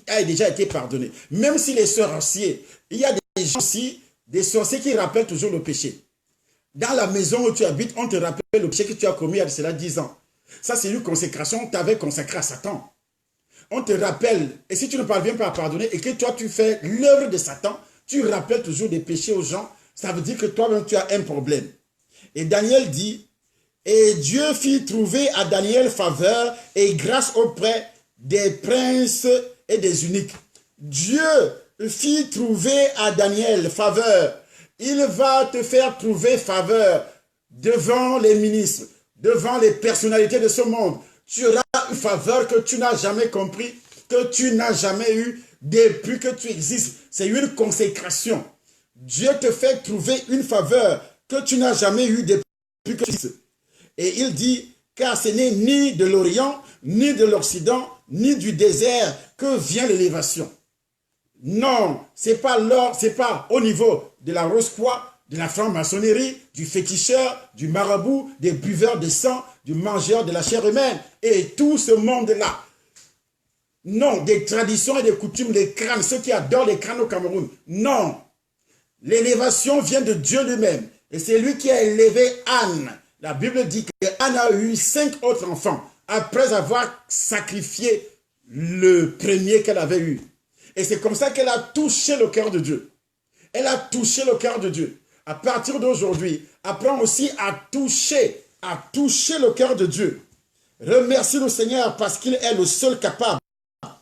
a déjà été pardonné. Même s'il est sorcier, il y a des gens aussi, des sorciers qui rappellent toujours le péché. Dans la maison où tu habites, on te rappelle le péché que tu as commis il y a cela 10 ans. Ça, c'est une consécration que tu avais consacrée à Satan. On te rappelle, et si tu ne parviens pas à pardonner, et que toi tu fais l'œuvre de Satan, tu rappelles toujours des péchés aux gens, ça veut dire que toi-même tu as un problème. Et Daniel dit, et Dieu fit trouver à Daniel faveur et grâce auprès des princes et des eunuques. Dieu fit trouver à Daniel faveur. Il va te faire trouver faveur devant les ministres, devant les personnalités de ce monde. Tu auras une faveur que tu n'as jamais compris, que tu n'as jamais eu depuis que tu existes. C'est une consécration. Dieu te fait trouver une faveur que tu n'as jamais eu depuis que tu existes. Et il dit, car ce n'est ni de l'Orient, ni de l'Occident, ni du désert que vient l'élévation. Non, c'est pas l'or, c'est pas au niveau de la rose-croix, de la franc-maçonnerie, du féticheur, du marabout, des buveurs de sang, du mangeur de la chair humaine et tout ce monde-là. Non, des traditions et des coutumes, les crânes, ceux qui adorent les crânes au Cameroun. Non, l'élévation vient de Dieu lui-même. Et c'est lui qui a élevé Anne. La Bible dit qu'Anne a eu 5 autres enfants après avoir sacrifié le premier qu'elle avait eu. Et c'est comme ça qu'elle a touché le cœur de Dieu. Elle a touché le cœur de Dieu. À partir d'aujourd'hui, apprends aussi à toucher le cœur de Dieu. Remercie le Seigneur parce qu'il est le seul capable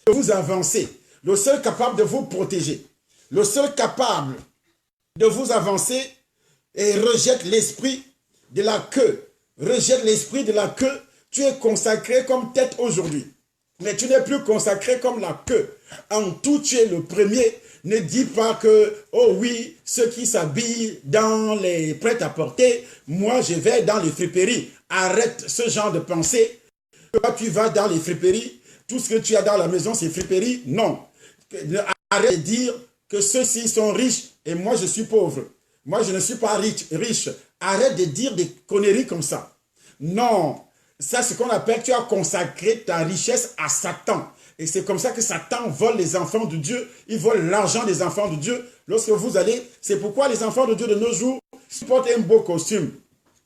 de vous avancer, le seul capable de vous protéger, le seul capable de vous avancer et rejette l'esprit de la queue. Rejette l'esprit de la queue. Tu es consacré comme tête aujourd'hui. Mais tu n'es plus consacré comme la queue. En tout, tu es le premier. Ne dis pas que, oh oui, ceux qui s'habillent dans les prêt-à-porter, moi je vais dans les friperies. Arrête ce genre de pensée. Toi, tu vas dans les friperies, tout ce que tu as dans la maison, c'est friperie. Non. Arrête de dire que ceux-ci sont riches et moi je suis pauvre. Moi je ne suis pas riche. Arrête de dire des conneries comme ça. Non. Ça, c'est ce qu'on appelle, tu as consacré ta richesse à Satan. Et c'est comme ça que Satan vole les enfants de Dieu. Il vole l'argent des enfants de Dieu. Lorsque vous allez, c'est pourquoi les enfants de Dieu de nos jours, tu portes un beau costume.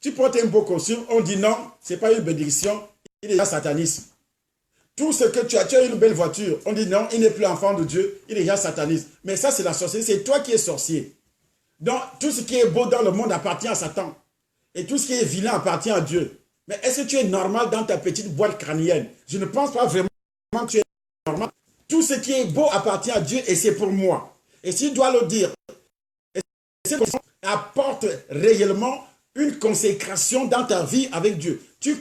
Tu portes un beau costume, on dit non, ce n'est pas une bénédiction, il est déjà sataniste. Tout ce que tu as une belle voiture, on dit non, il n'est plus enfant de Dieu, il est déjà sataniste. Mais ça, c'est la sorcellerie, c'est toi qui es sorcier. Donc, tout ce qui est beau dans le monde appartient à Satan. Et tout ce qui est vilain appartient à Dieu. Mais est-ce que tu es normal dans ta petite boîte crânienne? Je ne pense pas vraiment que tu es normal. Tout ce qui est beau appartient à Dieu et c'est pour moi. Et s'il doit le dire, apporte réellement une consécration dans ta vie avec Dieu. Tu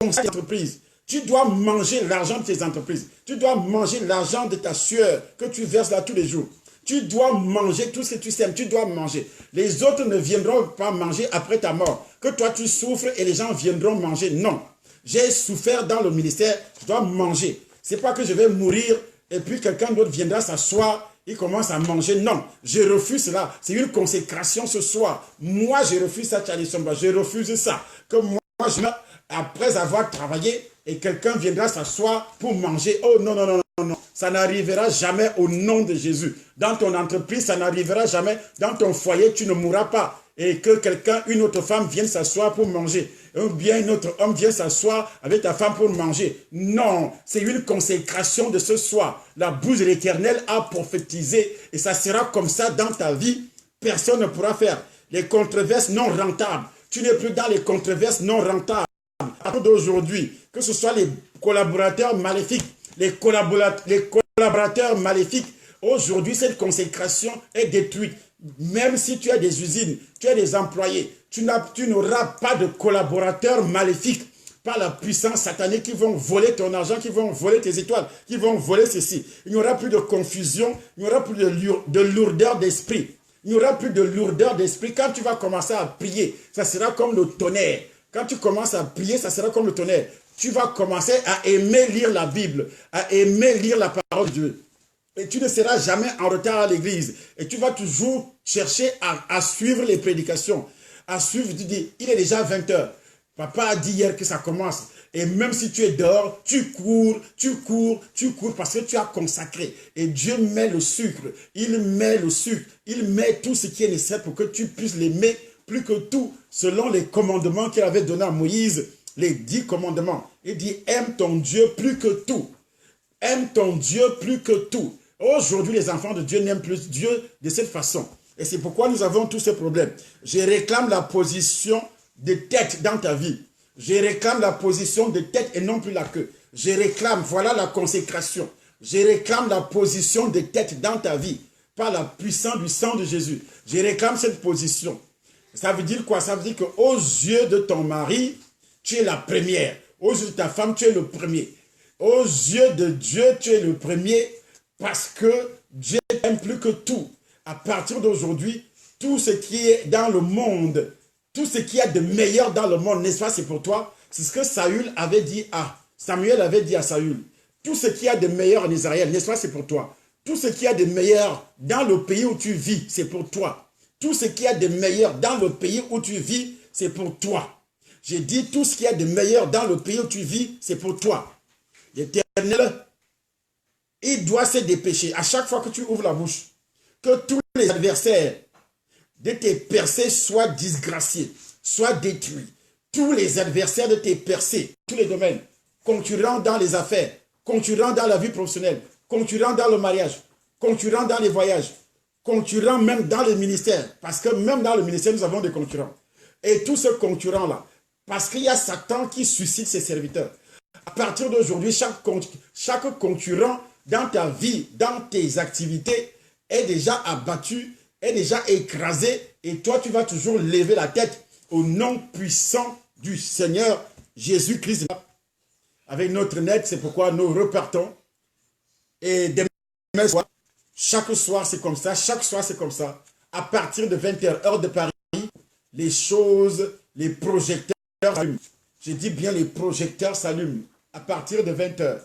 consacres tes entreprises. Tu dois manger l'argent de tes entreprises. Tu dois manger l'argent de ta sueur que tu verses là tous les jours. Tu dois manger tout ce que tu sèmes, tu dois manger. Les autres ne viendront pas manger après ta mort. Que toi tu souffres et les gens viendront manger. Non. J'ai souffert dans le ministère, je dois manger. C'est pas que je vais mourir et puis quelqu'un d'autre viendra s'asseoir, il commence à manger. Non, je refuse cela. C'est une consécration ce soir. Moi, je refuse ça, Charlie Somba. Je refuse ça. Que moi, je meurs après avoir travaillé et quelqu'un viendra s'asseoir pour manger. Oh non, non, non, non, non. Ça n'arrivera jamais au nom de Jésus. Dans ton entreprise, ça n'arrivera jamais. Dans ton foyer, tu ne mourras pas. Et que quelqu'un, une autre femme vienne s'asseoir pour manger. Ou bien un autre homme vienne s'asseoir avec ta femme pour manger. Non, c'est une consécration de ce soir. La bouche de l'Éternel a prophétisé. Et ça sera comme ça dans ta vie. Personne ne pourra faire. Les controverses non rentables. Tu n'es plus dans les controverses non rentables. À partir d'aujourd'hui, que ce soit les collaborateurs maléfiques, les collaborateurs maléfiques, aujourd'hui, cette consécration est détruite. Même si tu as des usines, tu as des employés, tu n'auras pas de collaborateurs maléfiques par la puissance satanique qui vont voler ton argent, qui vont voler tes étoiles, qui vont voler ceci. Il n'y aura plus de confusion, il n'y aura plus de lourdeur d'esprit. Il n'y aura plus de lourdeur d'esprit. Quand tu vas commencer à prier, ça sera comme le tonnerre. Quand tu commences à prier, ça sera comme le tonnerre. Tu vas commencer à aimer lire la Bible, à aimer lire la parole de Dieu. Et tu ne seras jamais en retard à l'église. Et tu vas toujours chercher à suivre les prédications. À suivre, tu dis, il est déjà 20 heures. Papa a dit hier que ça commence. Et même si tu es dehors, tu cours parce que tu as consacré. Et Dieu met le sucre. Il met le sucre. Il met tout ce qui est nécessaire pour que tu puisses l'aimer plus que tout, selon les commandements qu'il avait donnés à Moïse, les 10 commandements. Il dit, aime ton Dieu plus que tout. Aime ton Dieu plus que tout. Aujourd'hui, les enfants de Dieu n'aiment plus Dieu de cette façon. Et c'est pourquoi nous avons tous ces problèmes. Je réclame la position de tête dans ta vie. Je réclame la position de tête et non plus la queue. Je réclame, voilà la consécration. Je réclame la position de tête dans ta vie par la puissance du sang de Jésus. Je réclame cette position. Ça veut dire quoi? Ça veut dire qu'aux yeux de ton mari, tu es la première. Aux yeux de ta femme, tu es le premier. Aux yeux de Dieu, tu es le premier parce que Dieu t'aime plus que tout. À partir d'aujourd'hui, tout ce qui est dans le monde, tout ce qu'il y a de meilleur dans le monde, n'est-ce pas, c'est pour toi. C'est ce que Samuel avait dit à Saül. Tout ce qu'il y a de meilleur en Israël, n'est-ce pas, c'est pour toi. Tout ce qu'il y a de meilleur dans le pays où tu vis, c'est pour toi. Tout ce qu'il y a de meilleur dans le pays où tu vis, c'est pour toi. J'ai dit tout ce qu'il y a de meilleur dans le pays où tu vis, c'est pour toi. L'Éternel, il doit se dépêcher. À chaque fois que tu ouvres la bouche, que tous les adversaires de tes percées soient disgraciés, soient détruits. Tous les adversaires de tes percées, tous les domaines, concurrents dans les affaires, concurrents dans la vie professionnelle, concurrents dans le mariage, concurrents dans les voyages, concurrents même dans le ministère. Parce que même dans le ministère, nous avons des concurrents. Et tous ces concurrents-là, parce qu'il y a Satan qui suscite ses serviteurs. À partir d'aujourd'hui, chaque concurrent dans ta vie, dans tes activités, est déjà abattu, est déjà écrasé. Et toi, tu vas toujours lever la tête au nom puissant du Seigneur Jésus-Christ. avec notre net. C'est pourquoi nous repartons. Et demain soir, chaque soir c'est comme ça, chaque soir c'est comme ça. À partir de 20h, heure de Paris, les choses, les projecteurs s'allument. Je dis bien les projecteurs s'allument. À partir de 20h,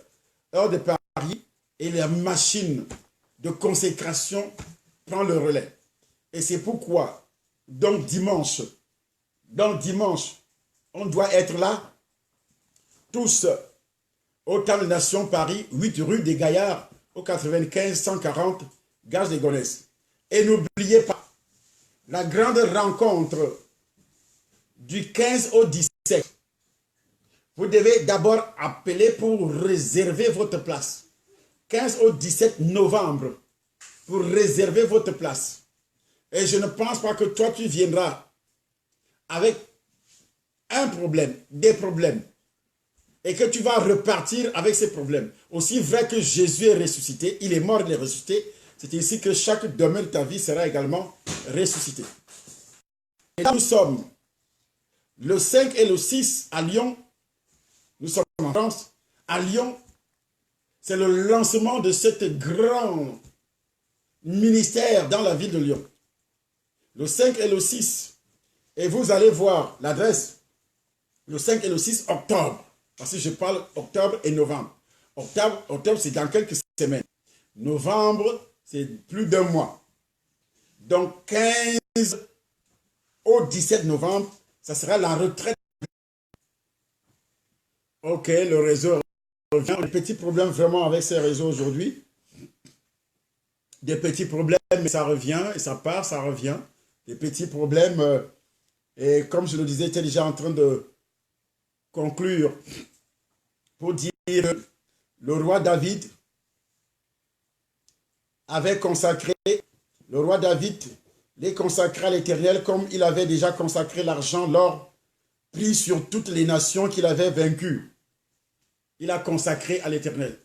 heure de Paris, et la machine de consécration prend le relais. Et c'est pourquoi, donc dimanche, on doit être là, tous, au Temple des Nations Paris, 8 rue des Gaillards, au 95 140, Gage des Gonesse. Et n'oubliez pas, la grande rencontre du 15 au 17, vous devez d'abord appeler pour réserver votre place. 15 au 17 novembre, pour réserver votre place. Et je ne pense pas que toi, tu viendras avec un problème, des problèmes, et que tu vas repartir avec ces problèmes. Aussi vrai que Jésus est ressuscité, il est mort, il est ressuscité, c'est ici que chaque domaine de ta vie sera également ressuscité. Et là, nous sommes le 5 et le 6 à Lyon. Nous sommes en France. À Lyon, c'est le lancement de cet grand ministère dans la ville de Lyon. Le 5 et le 6. Et vous allez voir l'adresse. Le 5 et le 6 octobre. Parce que je parle octobre et novembre. Octobre c'est dans quelques semaines. Novembre, c'est plus d'un mois. Donc 15 au 17 novembre, ça sera la retraite. Ok, le réseau revient. Des petits problèmes vraiment avec ces réseaux aujourd'hui. Des petits problèmes, mais ça revient et ça part, ça revient. Des petits problèmes. Et comme je le disais, j'étais déjà en train de conclure pour dire que le roi David avait consacré, le roi David les consacra à l'Éternel comme il avait déjà consacré l'argent, l'or pris sur toutes les nations qu'il avait vaincues. Il a consacré à l'Éternel.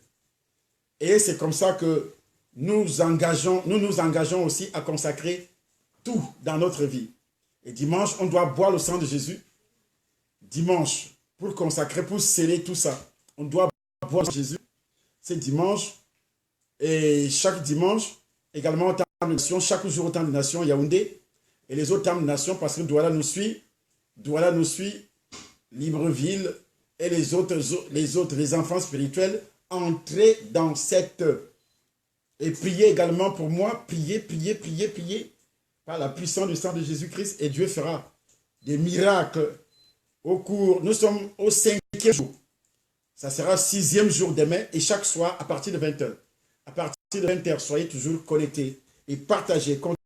Et c'est comme ça que nous nous engageons aussi à consacrer tout dans notre vie. Et dimanche, on doit boire le sang de Jésus. Dimanche, pour consacrer, pour sceller tout ça. On doit boire le sang de Jésus. C'est dimanche. Et chaque dimanche, également au Temple des Nations, chaque jour au Temple des Nations, Yaoundé. Et les autres Temples des Nations, parce que Douala nous suit. Douala nous suit. Libreville et les enfants spirituels, entrez dans cette... Et priez également pour moi. Priez. Par la puissance du sang de Jésus-Christ. Et Dieu fera des miracles au cours. Nous sommes au 5e jour. Ça sera 6e jour demain. Et chaque soir, à partir de 20h. À partir de 20h, soyez toujours connectés. Et partagez.